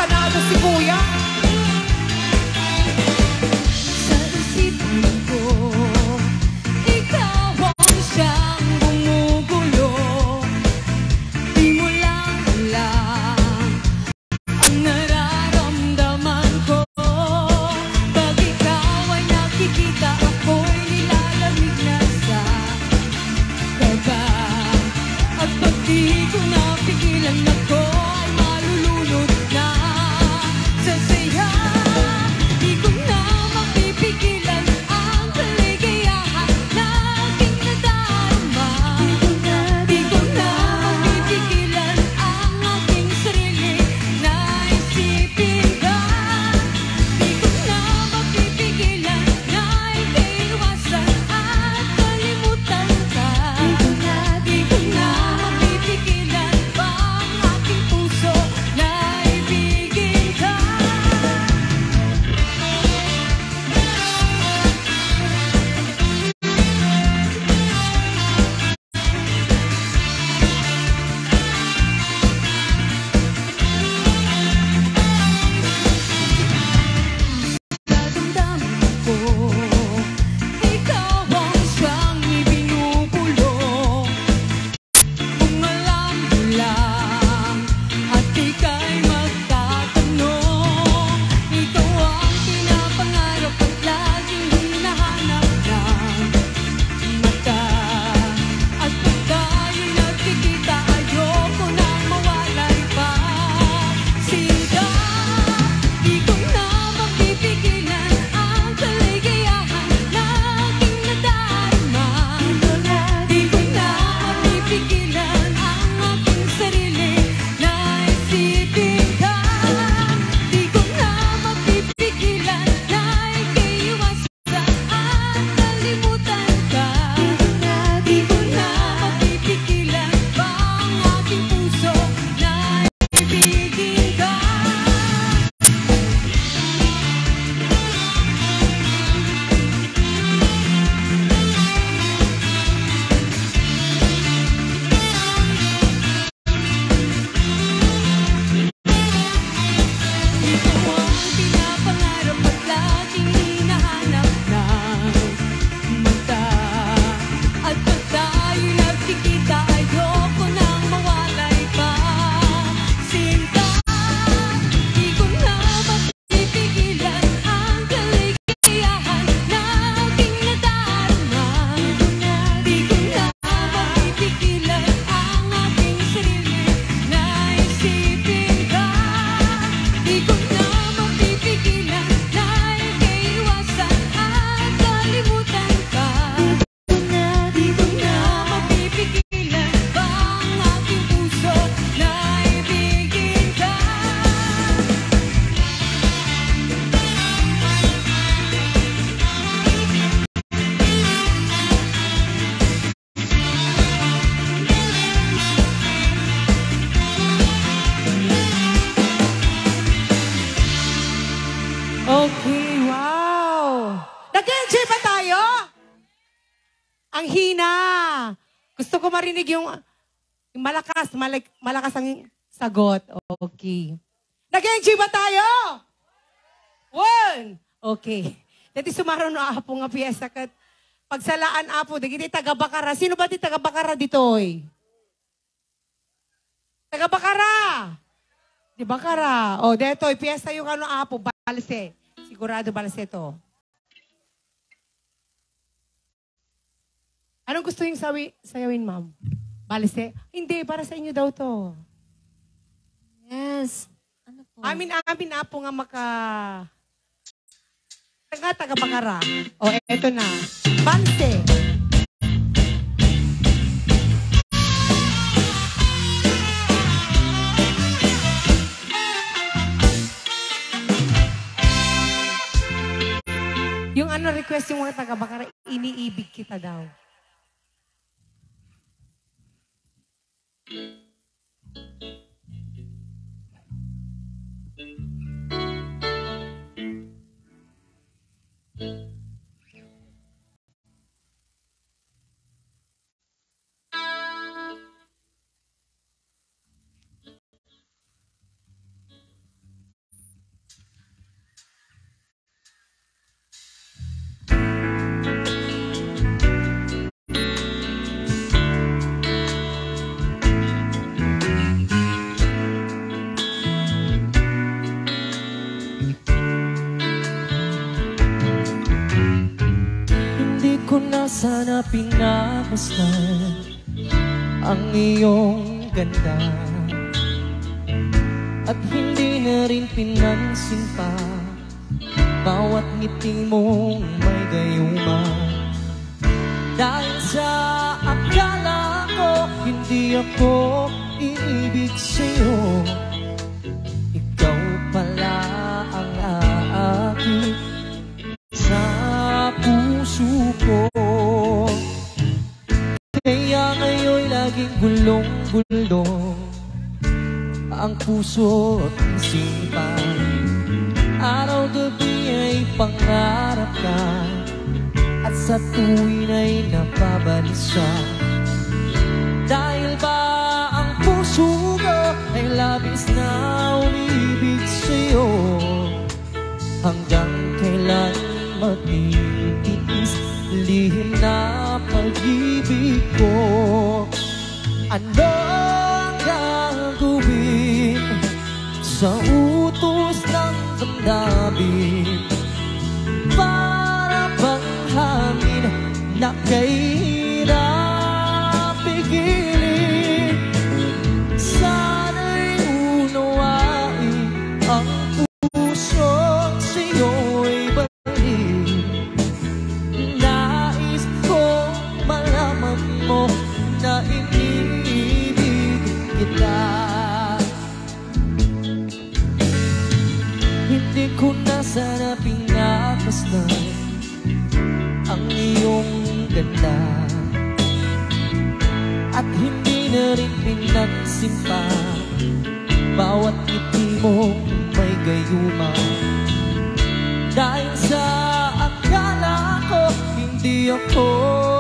panalo si Kuya. Sa isipan ko, ikaw ang siyang gumugulo. Di mo lang alam ang nararamdaman ko. Pag ikaw ay nakikita, ako'y nilalamig na sa kaba. At pag di ko napigilan, ako ay malulunod na sa saya. Di ko na mapipigilan ang kaligayahan na aking nadarama. Di ko na mapipigilan ang aking sarili na isipin ka. Di ko na mapipigilan na iiwasan at kalimutan ka. Di ko na mapipigilan pa ang aking puso na ibigin ka. Dadamdamin ko, ikaw ang siyang ibinubulong. Kung alam mo lang at ika'y magtatanong, ikaw ang pinapangarap at laging hinahanap ng mata. At pag tayo'y nagkikita, ayoko nang mawalay pa. Sinta, di ko na mapipigilan ang kaligayahan na aking nadarama. Di ko na mapipigilan ang aking sarili na isipin ka. Di ko na mapipigilan na ikiiwasan at kalimutan ka. Di ko na mapipigilan pa ang aking puso na ibigin ka. Ikaw ang pinapangarap at laging hinahanap ng mata. At pag tayo'y nagkikita, ayoko nang mawalay pa. Sinta, di ko na mapipigilan ang kaligayahan na aking nadarama. Di ko na mapipigilan ang aking sarili na isipin ka. Di ko na mapipigilan na ikiiwasan at kalimutan ka. Di ko na mapipigilan pa ang aking puso na ibigin ka. Okay, wow. Nag-enjoy ba tayo? Ang hina. Gusto ko marinig yung malakas ang sagot. Okay. Nag-enjoy ba tayo? One. Okay. Dati sumaro na apo nga piyesa kat pagsalaan apo, dagiti taga-Bakara. Sino ba di taga-Bakara ditoy? Taga-Bakara. Di Bakara. O, detoy, piyesa yung ano apo, balse. Sigurado balse to. Anong gusto yung sayawin, ma'am? Balse? Hindi, para sa inyo daw to. Yes. Ano po? Amin apo nga taga-Bakara. O, eto na. Balse. Yung ano request yung mga taga-Bakara, iniibig kita daw. sana pinamasdan ang iyong ganda at hindi na rin pinansin pa bawat ngiti mong may gayuma. Dahil sa akala ko hindi ako iibig sa'yo, ikaw pala ang aakit sa puso ko. Kaya ngayon'y laging gulong-gulong ang puso at isipan. Araw-gabi ay pangarap ka at sa tuwin ay napabalisa. Dahil ba ang puso ko ay labis na umibig sa'yo, hanggang kailan matitiis lihim na pag-ibig ko? Ano ang gagawin sa utos ng damdamin? Para bang hangin na kahirap pigilin? Sana'y unawain ang puso't sa'yo'y balik. Nais kong malaman mo na iniibig kita. Hindi ko na sana pinamasdan ang iyong ganda at hindi na rin pinansin pa bawat ngiti mong may gayuma. Dahil sa akala ko hindi ako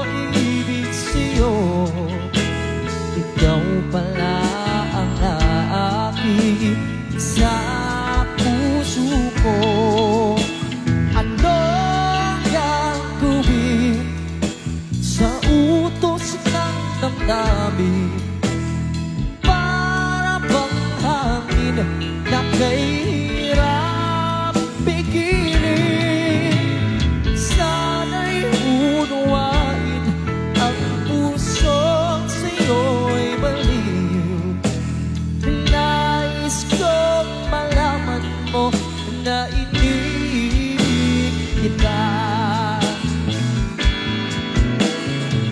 iibig sa'yo, ikaw pala ang aakit sa puso ko. Ano gagawin sa utos ng damdamin? Para bang hangin na kahirap pigilin? Sana'y unawain ang pusong sa'yo'y baliw. Nais kong malaman mo na iniibig kita.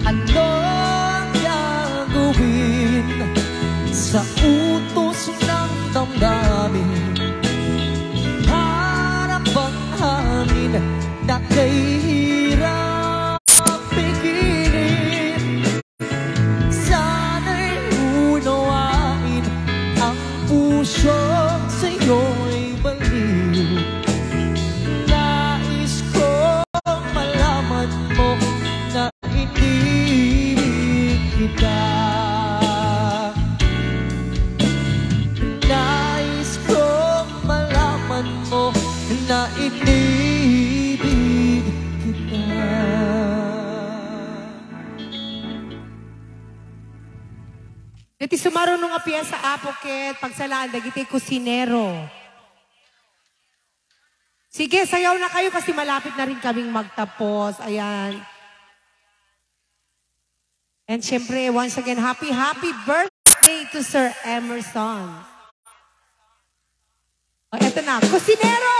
Ano ang gagawin sa utos ng damdamin? Para bang hangin na kahirap pigilin? Sana'y unawain ang pusong sa'yo'y baliw. Nais kong malaman mo na iniibig kita. Nais kong malaman mo na iniibig kita. Iti sumaro nung apian sa apoket, pagsalaan, dagiti kusinero. Sige, sayaw na kayo kasi malapit na rin kaming magtapos. Ayan. And syempre, once again, happy birthday to Sir Emerson. O, eto na, kusinero!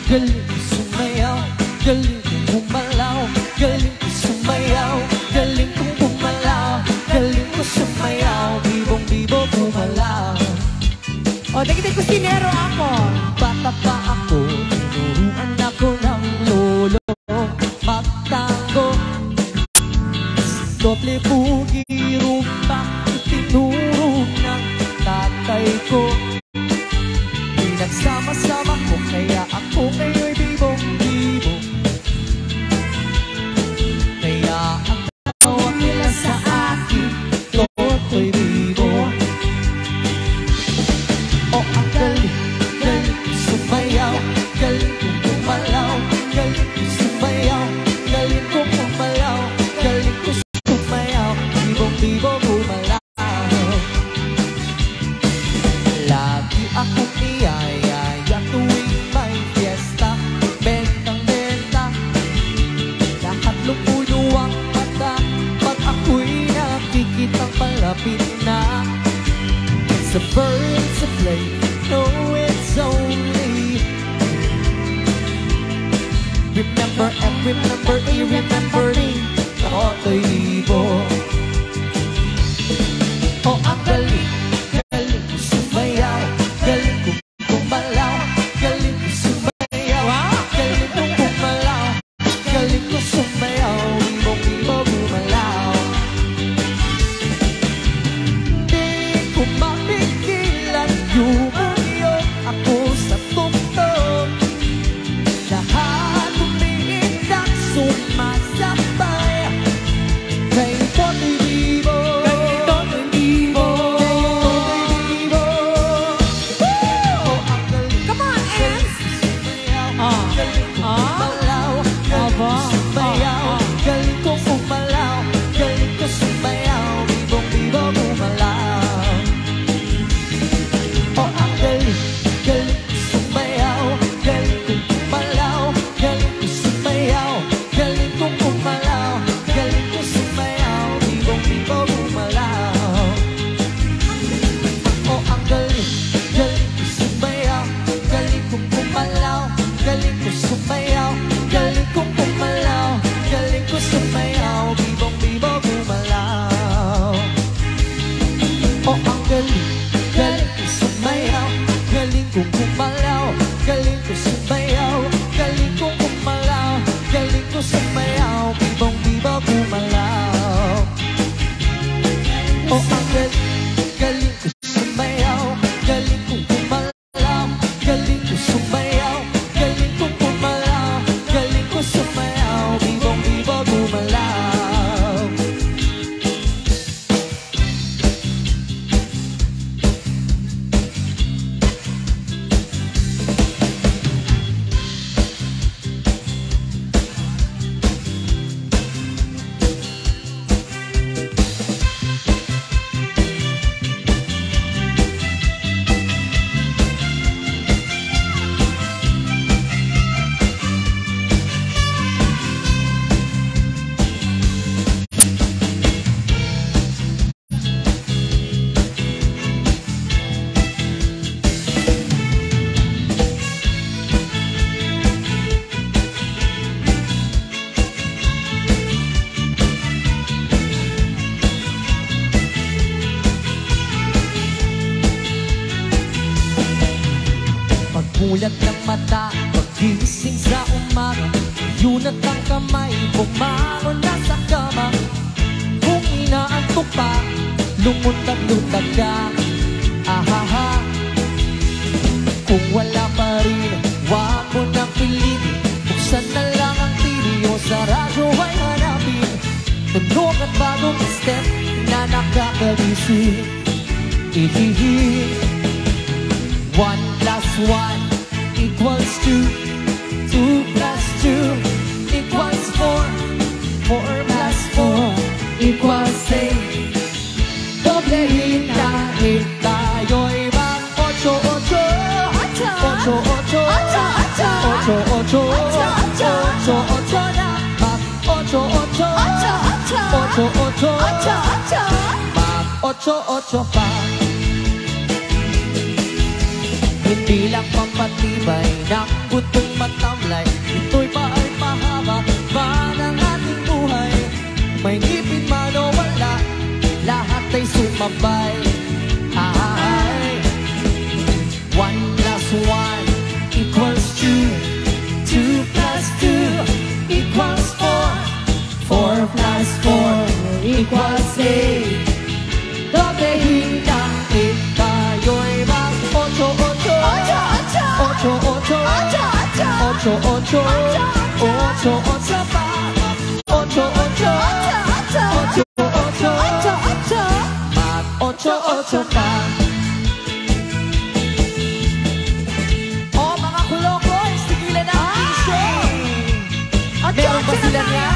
Galing ko sumayaw, galing kong bumalaw, galing ko sumayaw, galing kong bumalaw, galing ko sumayaw, bibong-bibo bumalaw. O, dagiti kusinero ako. Bata pa ako, tinuruan ako ng lolo magtango. Doble bugi, rumba, itinuro ng tatay ko. Pinagsama-sama ko, kaya ako ngayon'y bibong-bibo. Kaya ang tawag nila sa akin, Toto'y Bibo. O ang galing, galing ko sumayaw, galing kong bumalaw, galing ko sumayaw, galing kong akong niyayaya tuwing may fiesta. Bentang-benta, lahat lumuluwang mata pag ako'y nakikitang palapit na. It's a bird's a play, no it's only. Remember and remember, remember me. Ako to'y libo. Oh, ang galing, galing ko sumayaw, galing ko kumalaw, galing ko sumayaw, galing ko kumalaw, galing ko sumayaw, ibong-ibong gumalaw. Di ko mapigilan yumuyog ako sa tugtog. Lahat umiindak, sumasabay kay Toto'y Vivo. Come on, Ems! Galing ko sumalaw, galing ko sumayaw, bibong-bibo gumalaw. Oh, ang galing, galing ko sumayaw, galing ko gumalaw, galing ko sumayaw, galing ko gumalaw, galing ko sumayaw, bibong-bibo gumalaw. Oh, ang galing, galing ko sumayaw, galing ko gumalaw, galing ko sumayaw, galing ko gumalaw, galing ko sumayaw, bibong-bibo gumalaw. Oh, ang galing, galing ko sumayaw, galing ko gumalaw, galing ko sumayaw, galing ko gumalaw, galing ko sumayaw, bibong-bibo gumalaw. Oh, ang galing, galing ko sumayaw, galing ko gumalaw, galing ko sumayaw, galing ko gumalaw, galing ko sumayaw, bibong-bibo gumalaw. Pagmulat ng mata, pagising sa umaga, yun at ang kamay, bumangon na sa kama. Kung inaantok pa, lumutag-lutag ka, ahaha. Kung wala pa rin, wag mo nang pilitin, buksan na lang ang TV o sa radyo ay hanapin. Tunog at bagong step na nakakagising. Ihihi. 1 plus 1 equals 2. 2 plus 2 equals 4. 4 plus 4 equals 8. Doblehin natin tayo'y mag-8-8. 8-8. 8-8. 8-8 na. Mag-8-8. 8-8. Mag-8-8 pa. Hindi lang pampatibay ng butong matamlay, ito'y paay mahaba pa ng ating buhay. May ngipin man o wala, lahat ay sumabay. Ay, 1 plus 1 equals 2. 2 plus 2 equals 4. 4 plus 4 equals 8. Doblehin ang 8, tayo'y mag-8-8. 8-8. 8-8. 8-8 pa. 8-8. 8-8. Mag-8-8 pa. Oh, mga kulokoy, tigilan na ang issue. Meron ba sila niya?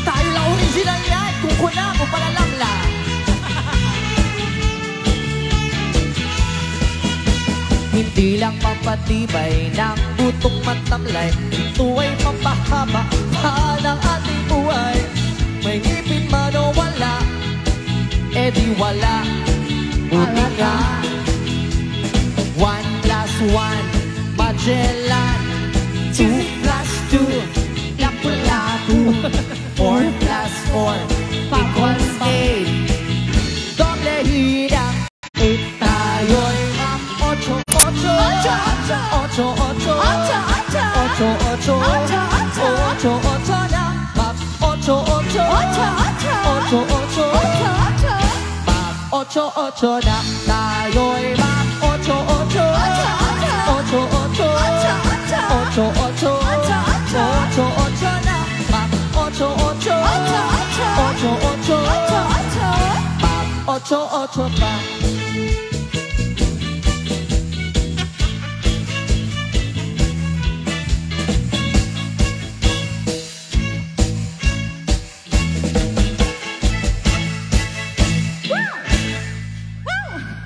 Tayo lang original yan. Kung kuna mo palalamla. Hindi lang pampatibay ng butong matamlay, ito ay pampahaba pa ng ating buhay. May ngipin man o wala, eh di wala. Buti nga 1+1 Magellan, 2+2 Lapu-Lapu, 4+4 equals 8. Doble hirang 8 tayo'y mag-8. 8 na tayo'y mag-8. 8 pa.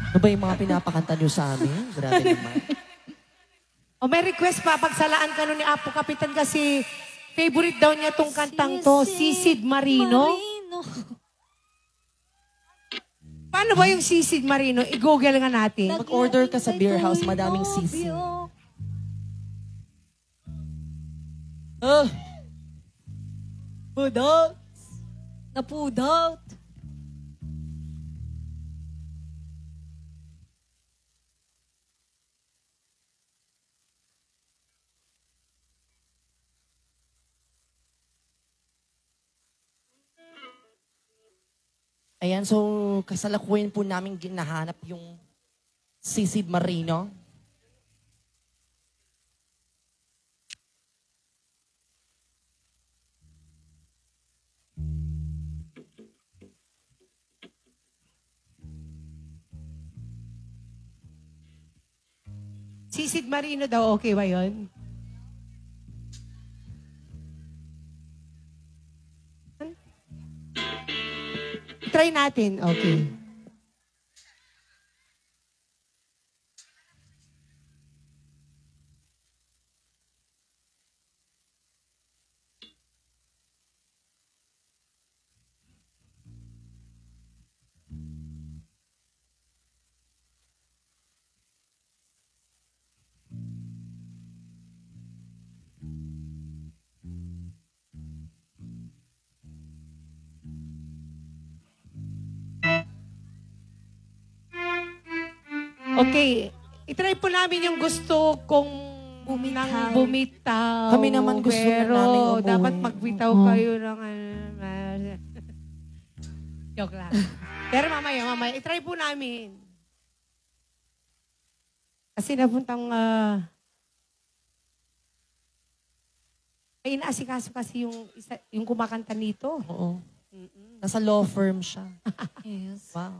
Ano ba yung mga pinapakanta nyo sa amin? Grabe naman. O may request pa, pagsalaan ka nun ni Apo Kapitan kasi favorite daw niya tong kantang to, Sisid Marino. Paano ba yung Sisid Marino? I-google nga natin. Mag-order ka sa beer house, madaming sisi. Pudot! Napudot. Ayan, so kasalukuyan po namin ginahanap yung Sisid Marino. Sisid Marino daw, okay ba yun? Try natin, okay. Okay, itry po namin yung gusto kong bumitaw. Kami naman gusto pero na namin umuwi. dapat magbitaw kayo ng joke lang. Pero mamaya, itry po namin. Kasi napuntang ay inaasikaso kasi yung kumakanta nito. Oo. Nasa law firm siya. Yes. Wow.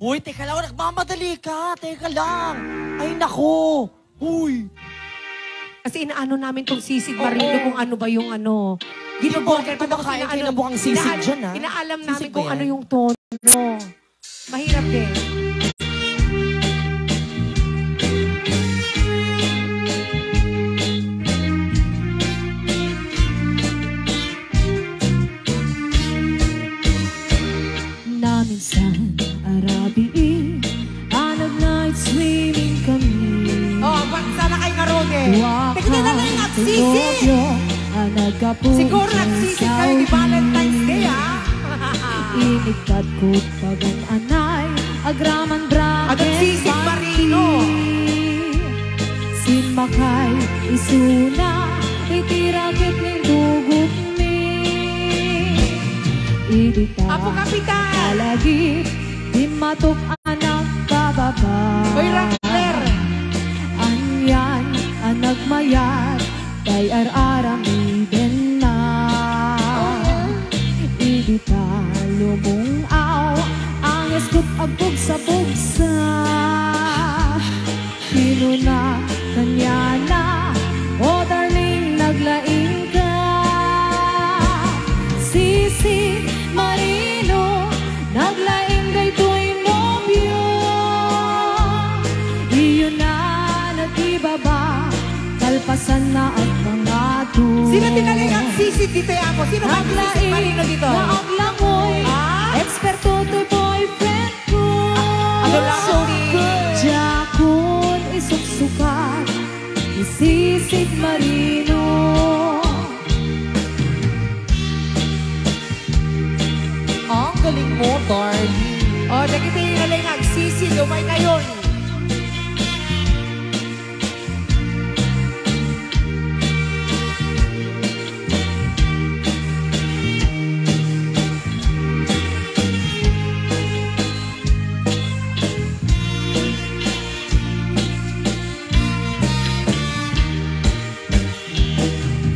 Uy, teka lang, nagmamadali ka. Teka lang. Ay, nako. Uy. Kasi inaano namin tong Sisid Marino kung ano ba yung ano. Ginugol Ito kumakain kayo ng mukhang sisig dyan, ha? Inaalam namin Sisig ba kung yan? ano yung tono. Mahirap din. Minsan, arabiin, anag night swimming kami. Oh, sana kayo naroon eh. Tignan na lang yung nagsisig. Siguro nagsisig kayo di Valentine's Day, ha? Inigkat ko pag ang anay, agraman bracket. Anong Sisid Marino? Sinmakay, isuna, itirakit ni dugog ni. Idita, Apo Kapitan! alagip, di matok anak bababa. Hoy, Rackler! Anyan, anak mayat, kay ar-aramiden na. Ibita lumungaw ang eskut abog sa bugsa. Pinuna kanya na, oh darling, naglaing ka. Sisi Marino, naglaing daytoy nobyo. Iyo na nagibaba, kalpasan na at mga tuwa. Sino tinaling ang sisi dito ako? Sino ba ang sisi Marino dito? Na ang langoy, Ah? eksperto to'y boyfriend ko. Ano lang So si... Jakun isuksukat, isisid Marino. Ang galing mo, darling. Oh, nakita yung naling ang sisi. Lumay ngayon.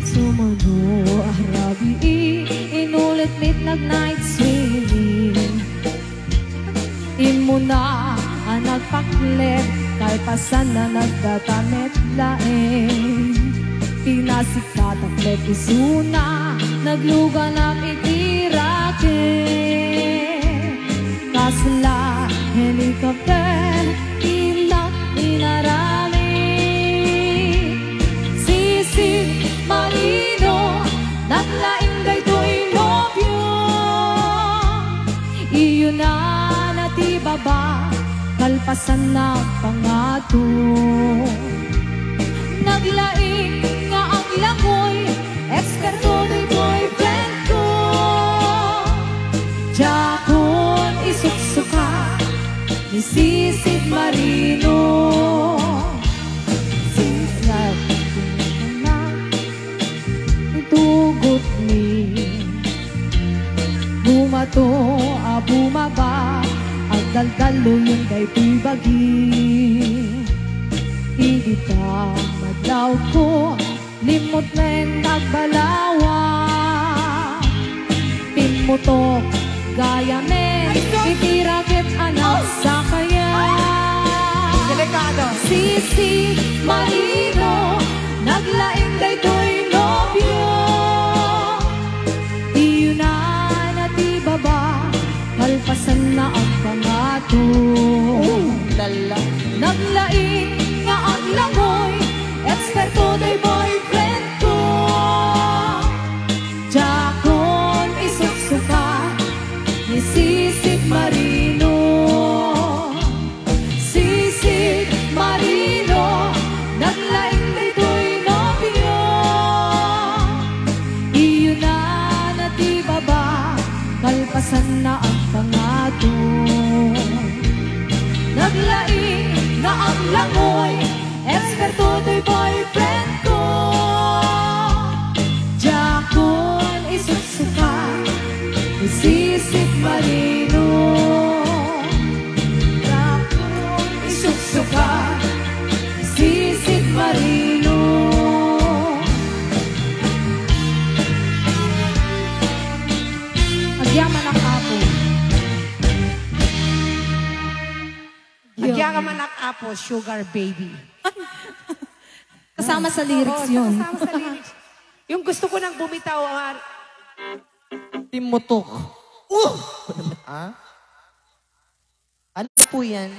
Sumano arabi, inulit midnight night swimming. Imo na ang nagpaklet, kalpasan na nagdatamet laeng. Pinasikat ang klet isuna, naglugan ang itirake. Kasla, helicopter, ilang inarami. Sisi Marino, naglaing daytoy nobyo. Iyo na natibaba, kalpasan na pangato. Naglaing nga ang langoy, eksperto na'y boyfriend ko. Jakon isuksuka, ni Sisid Marino. Sisid na itugot ni bumato a bumaba, ang daldalo yung daytoy bagi. Ibita madlaw ko, limot na yung nagbalawa. Pinmutok, gaya men, itirakit anak sa kaya. Delikado. Sisi Marino, naglaing daytoy nobyo. Iyo na natibaba, kalpasan na ang pangato. Lala. Naglaing nga ang langoy, eksperto na'y boyfriend ko. Jakon isuksuka, ni Sisid Marino. Sisid Marino, naglaing daytoy nobyo. Iyo na natibaba, kalpasan na ang pangato. Naglaing na ang langoy, eksperto to'y boyfriend ko. Jakon isuksuka, ni Sisid Marino. Jakon isuksuka, ni Sisid Marino. Agyaman ang apo. Agya ka manak apo, sugar baby. Kasama sa lyrics yun. Kasama sa lyrics. Yung gusto ko nang bumitaw, Pimutok. Ah? Ano po yan?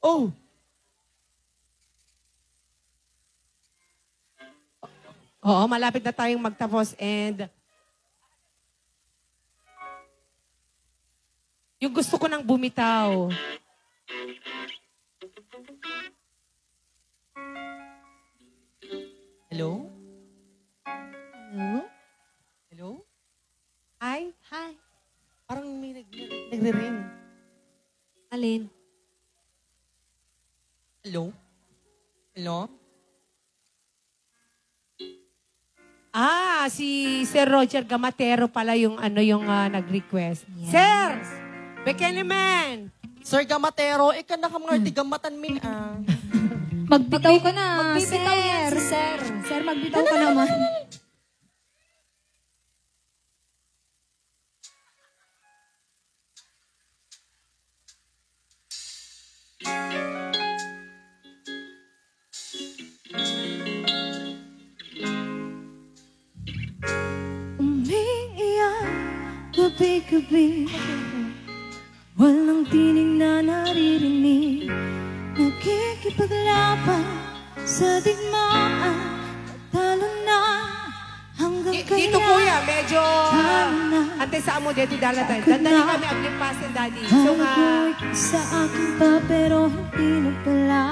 Oh! oo, malapit na tayong magtapos and yung gusto ko nang bumitaw. Hello? Hello? Hello? Ay, Hi. Parang may nagre-ring. Alin? Hello? Hello? si Sir Roger Gamatero pala yung nag-request. Yes. Sir! Bekene man! Sir Gamatero, ika na ka mga tigamatan min. Magbitaw ka na, Magbibitaw yan si Sir. Sir, magbitaw ka naman. Umiiyak gabi-gabi, walang tinig na naririnig, nakikipaglaban sa digmaan, talo na hanggang Dito kuya, medyo... Ante sa amo, dito daladan. Dandali kami ang limpasin, daddy. So nga... Hagoy sa akin pa pero hindi na pala.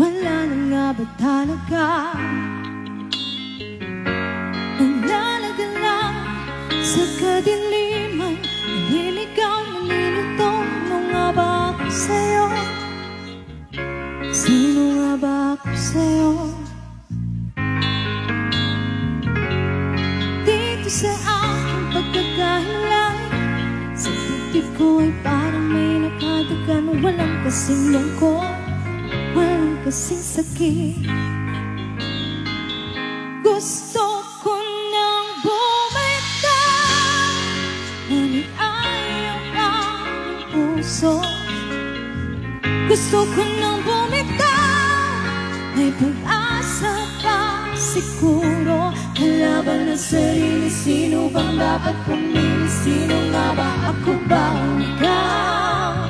Wala na nga ba talaga? Nalalaga lang sa kadiliman, naliligaw, nalilito. Ano nga ba ako sa'yo? Sino nga ba ako sa'yo? Dito sa aking pagkakahilan, sa titi ko ay parang may nakadagan. Walang kasing lungkot, walang kasing sakit. Gusto ko nang bumitaw, ngunit ayaw ang puso. Gusto ko nang bumitaw, may pag-asa pa siguro. Kalaban ng sarili, sino bang dapat pumili? Sino nga ba, ako ba o ikaw?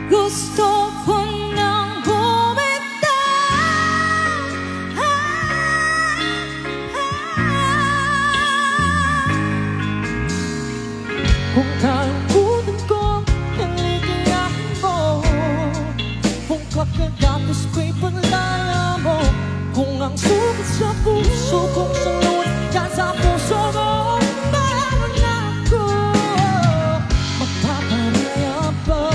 Gusto ko nang bumitaw. Kung kalungkutan ko, naligayahin mo. Kung kakagapos ko'y panlaya mo. Kung ang sugat sa puso kong salunod dyan sa puso mo, meron ako magpaparaya pa.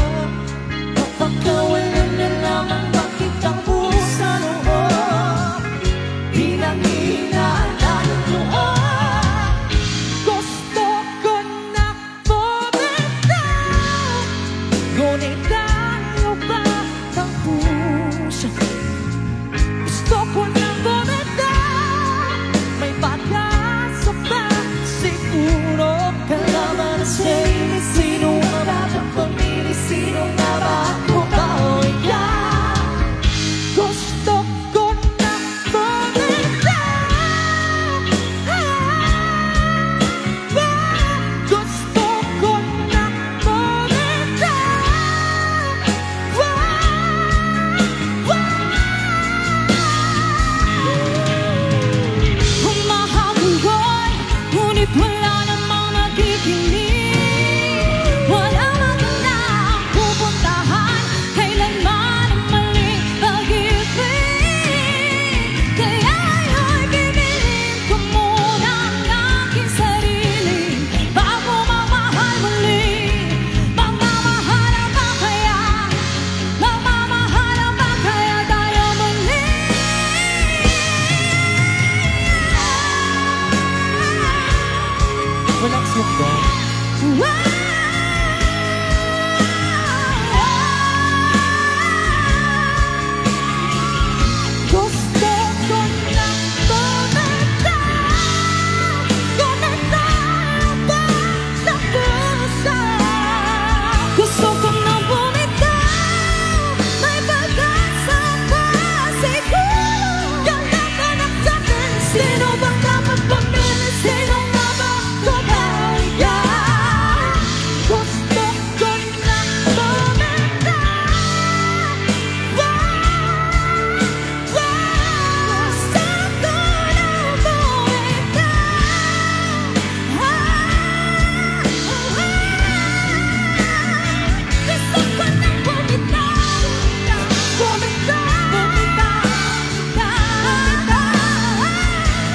Mapagkawalan na naman bakit ang pusa loob, bilang hinaan ng loob. Gusto ko na bumitaw, ngunit ayaw ba ng puso? Gusto ko na bumitaw, may pag-asa pa siguro. Kalaban ng sarili, sino nga ba ang pumili? Sino nga ba, ako ba o ikaw? Gusto ko na bumitaw. Gusto ko na bumitaw. Humahabol, ngunit wala namang nakikinig. Wala magandang pupuntahan, kailanman ang maling pag-ibig. Kaya ngayon, pipiliin ko muna ang aking sarili bago mamahal muli. Magmamahalan ba kaya? Magmamahalan ba kaya tayo muli? Walang sundan. Gusto ko na bumitaw, ngunit ayaw ba ng puso? Gusto ko na bumitaw, may pag-asa pa siguro. Kalaban ng sakin, sino bang dapat pumili? Sino nga ba, ako ba o ikaw? Gusto ko na bumitaw.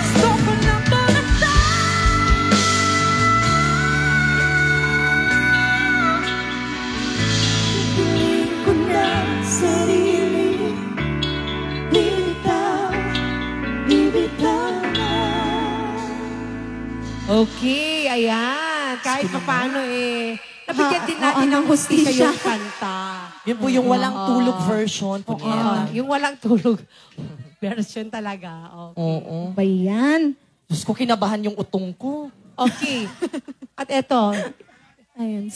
Gusto ko na Pipiliin ko na sarili, bibitaw na. Okay, ayan. Kahit paano nabigyan din natin ng hustisya yung kanta. Yun po yung walang tulog version po Oo, niya. yung walang tulog version talaga. Okay. Oo. Ba yan? Diyos ko, kinabahan yung utong ko. Okay. At eto, Ayun.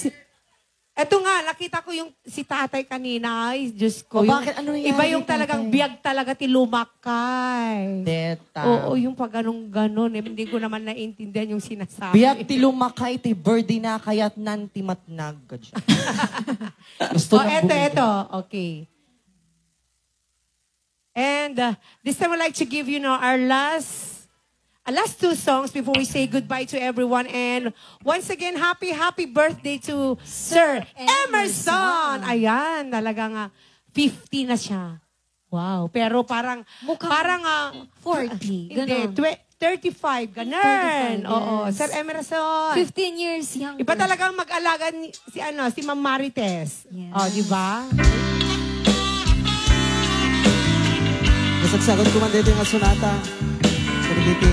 eto nga, nakita ko yung si tatay kanina. Ay, Diyos ko. O, Yung- bakit? Ano nangyari iba yung kay talagang tatay? biyag talaga ti lumakay. Deta. Oo, yung pag ganun. Hindi ko naman naiintindihan yung sinasabi. Biyak ti lumakay, ti birdie na kaya't nanti matnag. Gusto Oh, nang eto, bumili. eto. Okay. And this time I'd like to give you now our last two songs before we say goodbye to everyone. And once again, happy birthday to Sir Emerson. Ayan, talagang 50 na siya. Wow. Pero parang, Mukhang 40. hindi, Ganon. 35, ganun. 35, Oo, yes. Sir Emerson. 15 years younger. Iba talagang mag-alaga si Ma'am Marites. Yes. Oh, di ba? Nasagsagon ko man dito yung asunata. Pero dito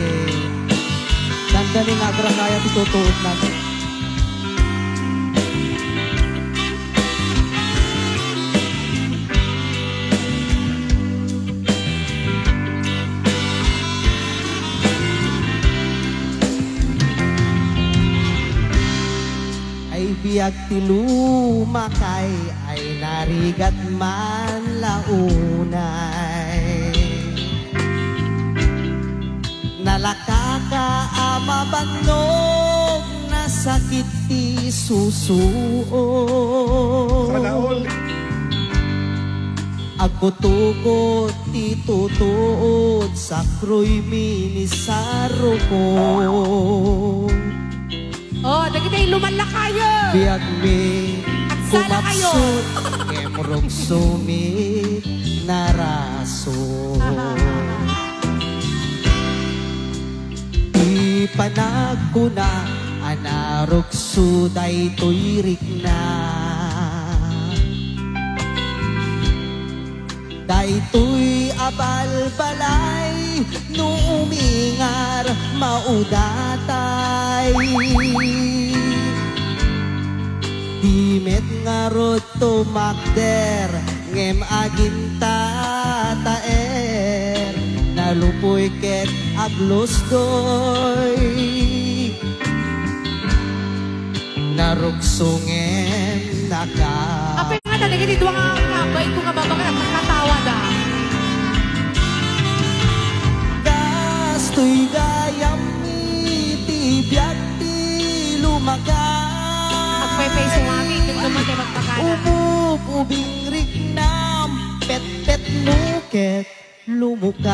dandaning agra kaya titutuot natin. Ay biyak ti lumakay ay narigat man launay. Nalakaka amabanog na sakit ti susuot. Agkutukot ti tutuod sa kruy minisaro ko. Oh, nagitay lumala kayo. Biag mi Agsala kayo. kumapsot kemrog sumit naraso. Ipanag ko na anarog suday tuirik na. Daytoy abal-balay no umingar maudatay. Dimet nga rod tumakder ngem agin tataer. Nalupoy ket aglos doy narugsungem naka. Apay nga talaga dito nga bay ko nga babaka at nakatawa da. Gastoy gayam iti biyak ti lumaga. At may peso mami, itong dumatay magpakala. Umupubing rignam pet-pet muket lumukay.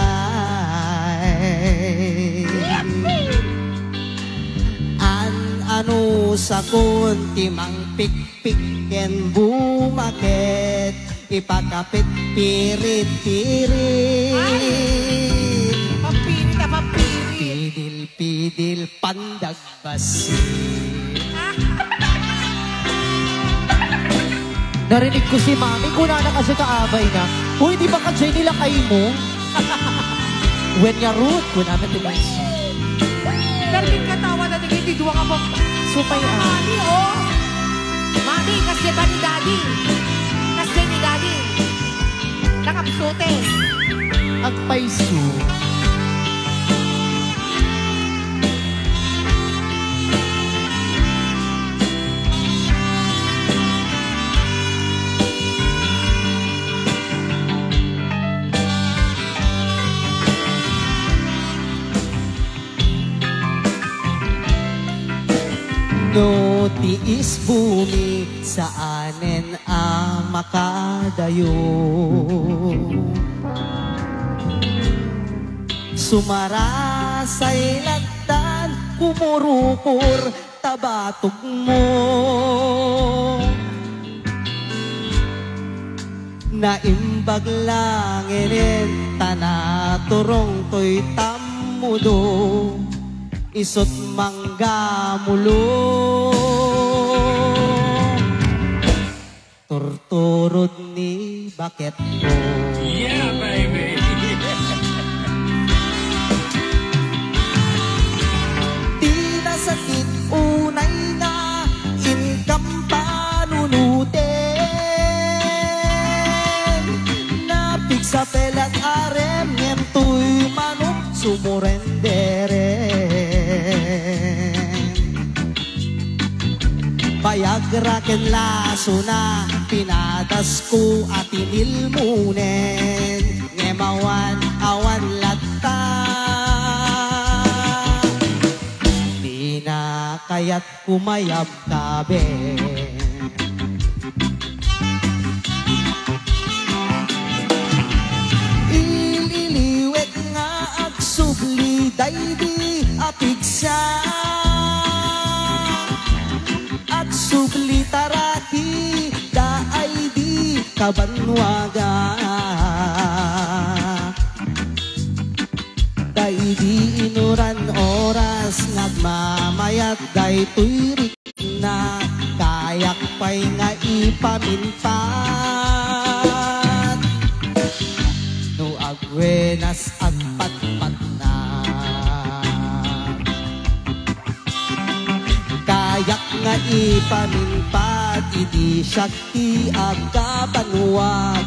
Ano sa kunti mang pikpik ken bumaket ipakapit pirit-pirit. Papirit na papirit. Pidil-pidil pandagbasi. Narinig ko si Mami, kuna na kasi kaabay na. Uy, di ba ka-Jay nila kayo mo? When nga root, kuna namin dimension. Darling katawa na naging dua ka mo. Supay Mami, oh. Mami, kasi ba ni Daddy? Kasi ni Daddy. Nakapsote. agpaiso. No tiis bumi sa anen makadayo. Sumarasay lagdan, kumurupur, tabatok mo. Naimbag langinin, tanaturong to'y tamudo. Isot manggamulo. Turturod ni bakit ko. Yeah, baby. Di nasakit unay na income panunute. pelat arem ngem tuy manok sumurenderen Bayagraken laso na pinadas ko at inilmunen ngemawan awan latta di na kaya't kumayab kabe ililiwet nga agsubli daydi apigsa agsubli tarati daay di kabanwaga day di inuran oras nagmamayat day tuyrik na kayak pa'y nga ipaminpat no agwenas agpatpat na kayak nga ipaminpat idi syakti agkabanwag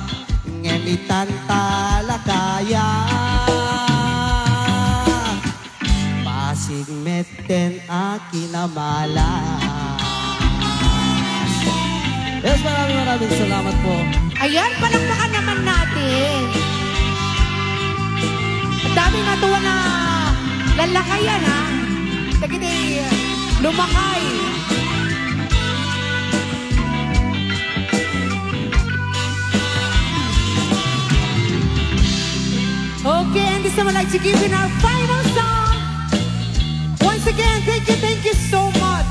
ngemitan talakaya pasigmeten akinamalas. Yes, maraming salamat po. Ayan, palakpakan naman natin. Ang daming natuwa na lalakayan, ha? Tagiti, lumakay. Okay, and this time I'd like to give you our final song. Once again, thank you so much.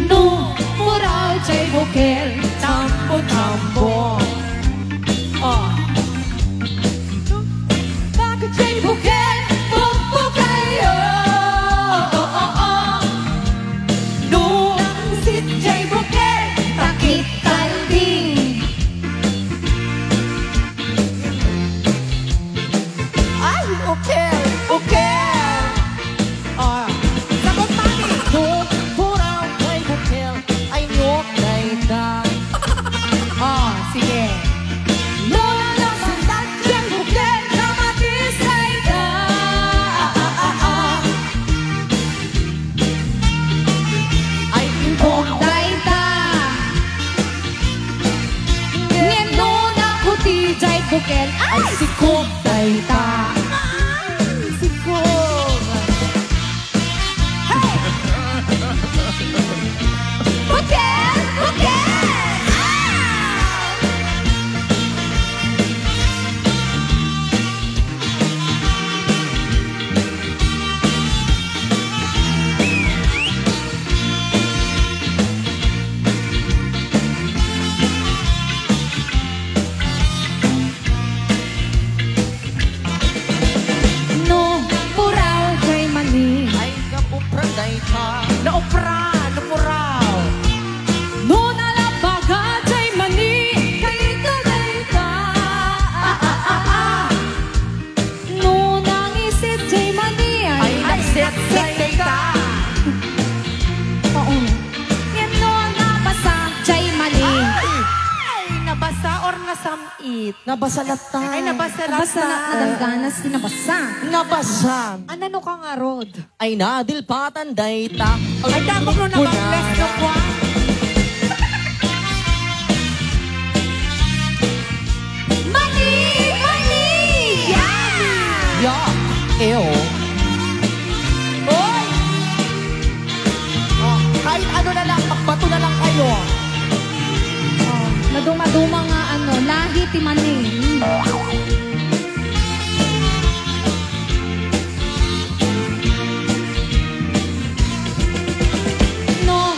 No, moral chay bukel, tampo-tampo. Bakit chay bukel, bumpo kayo? No, sit chay bukel, takit kalding. Ay, okay. Sagot mami. No, puraw kay bukel, ay nyok dayta. Sige. No, sandat chay bukel, namatisay ka. Ay Kung dayta, ngeno na kuti chay bukel, ay sikog dayta. Bukel, bukel! No, puraw chay mani. ay kapupra dayta. Napuraw. No, nalabaga chay mani. Kalito dayta. No, nangisit chay mani. Ay, nagset dayta. Oo. Yan no, nabasa chay mani. Ay, nabasa or nasamit? Nabasa lata. Ay, nabasa Nabasa na nadagdanas sinabasa. Nabasa. Ano ka nga, Rod? Ay nadilpatan dayta. Ay, tapos mo na bang-bless na po? Mani! Mani! Yeah! Ya, eo. Hoy! Kahit ano na lang, magbato na lang kayo. Oh, naduma-duma nga ano, lahi ti mani. No,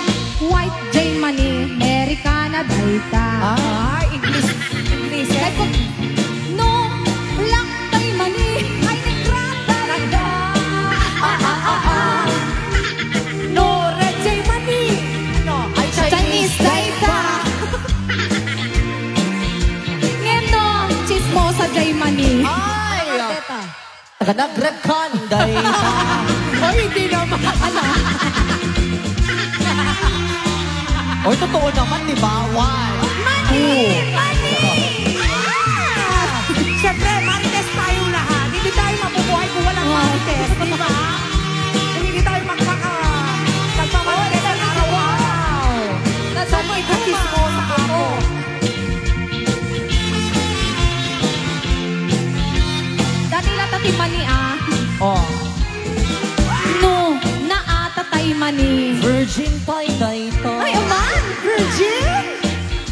white jay mani, Americana dayta. Ay, English. Ay, kung, no, black tay mani, ay negrata dayta. No, red jay money. No, ay Chinese dayta. Ngeno, sa Jaymani. Ay! Teta. Taga nag-grab kanday. Oy, hindi naman. Ano? Oy, totoo naman, di ba? One. Money! Siyempre, marites tayong lahat. Hindi tayo mabubuhay kung walang marites, di ba? Kung hindi tayo nagmamarites ang araw-araw. So, may bukis mo sa ako. Danila tatimani Oh. No, naatatay mani. Virgin tay to. Ay, aman! Virgin?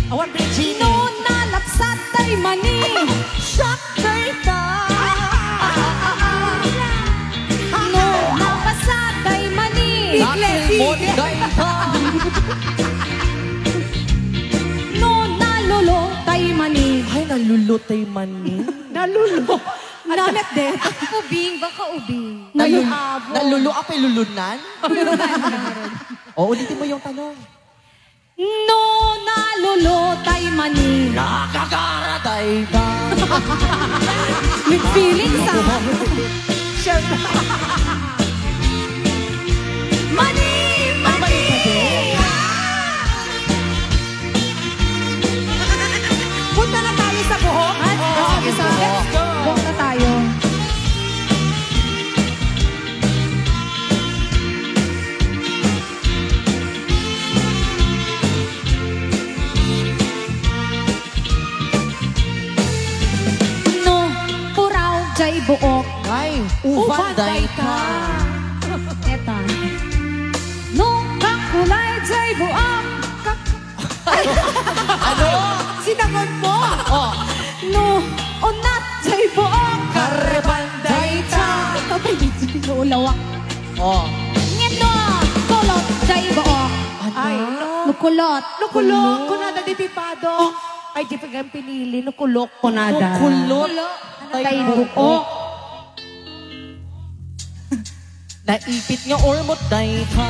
Awan, Virgin. No, nalapsat tay mani. Shock tay ta. No, napasat tay mani. Monday ta. No, nalulo tay mani. Ay, nalulutay man ni. Nalulo. Namet de. Ubing, baka ubing. Nalulo apa lulunan? O, ulitin mo yung tanong. No, nalulo tay mani. Nakakaraday ka. With feelings Siyempre. Mani! Mani! Punta na tayo sa buhok. Sige, sa let's go. Buhok na tayo. No, puraw jay buok. Ay, ufanday ka. Eta. No, kakulay jay buok. Ano? Sinagot mo. Oh, No, onat jay buok. karebanday ka. Abay, di ko ulawak. Oh. Ngeno, kulot jay buok. Ay, Nukulot. nukulok ko nada di pipado. Ay, di pagang pinili. Nukulok ko nada. Kulot. Tay buok. buok. Naipit nga ormot day ka.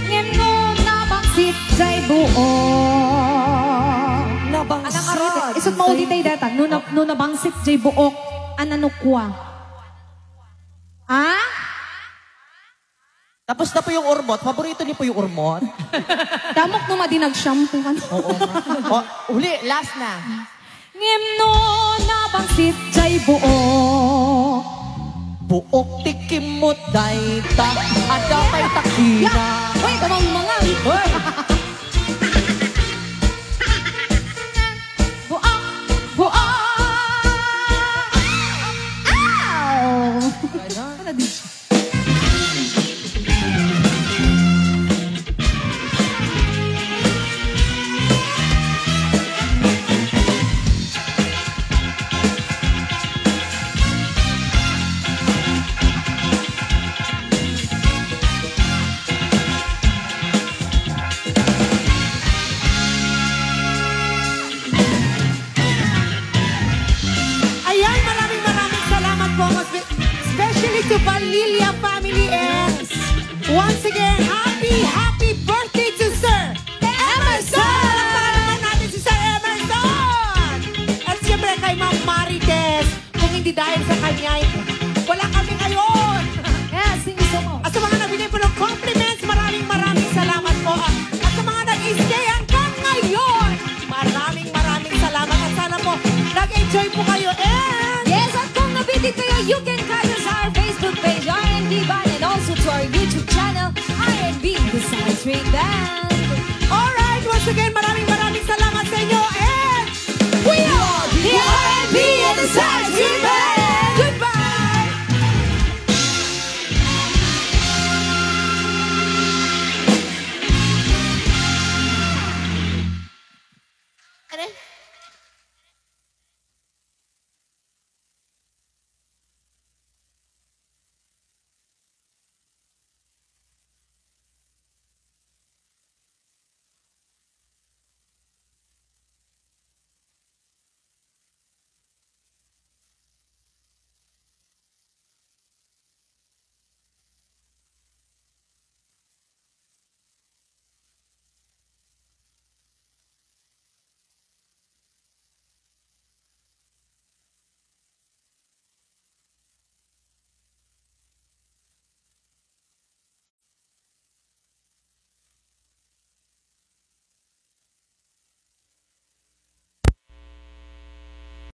Ngeno, nabangsit jay buok. Nabangsit. Isot mauli tayo data. No nabangsit jay buok. Ananukwa. Ah? Tapos na po yung ormot. Paborito niyo po yung ormot? Damok no madinag-shampoo ka. Oo. Oh, uli, last na. Ngeno, nabangsit jay buok. Buok tikimot day ta. Ada kay takina. Uy, tamang mga. Hoy! Buok! Buok! Ow! Ano din siya? Ayan, maraming salamat po. Especially to Valilia family and once again, happy birthday to Sir Emerson! Palakpakan naman natin si Sir Emerson! At siyempre kay Ma'am Marites, kung hindi dahil sa kanya, wala kami ngayon! Yes, sing-iso mo. At sa mga nabili po ng compliments, maraming salamat po. At sa mga nag-stay hanggang ngayon, maraming salamat. At sana po, nag-enjoy po kayo. And Yes, at kung nabitin kayo, you can catch us our Facebook page, R&B Band, and also to our YouTube channel, R&B The Side Street Band. alright, once again, maraming salamat sa inyo. And We are the R&B and the Side Street Band!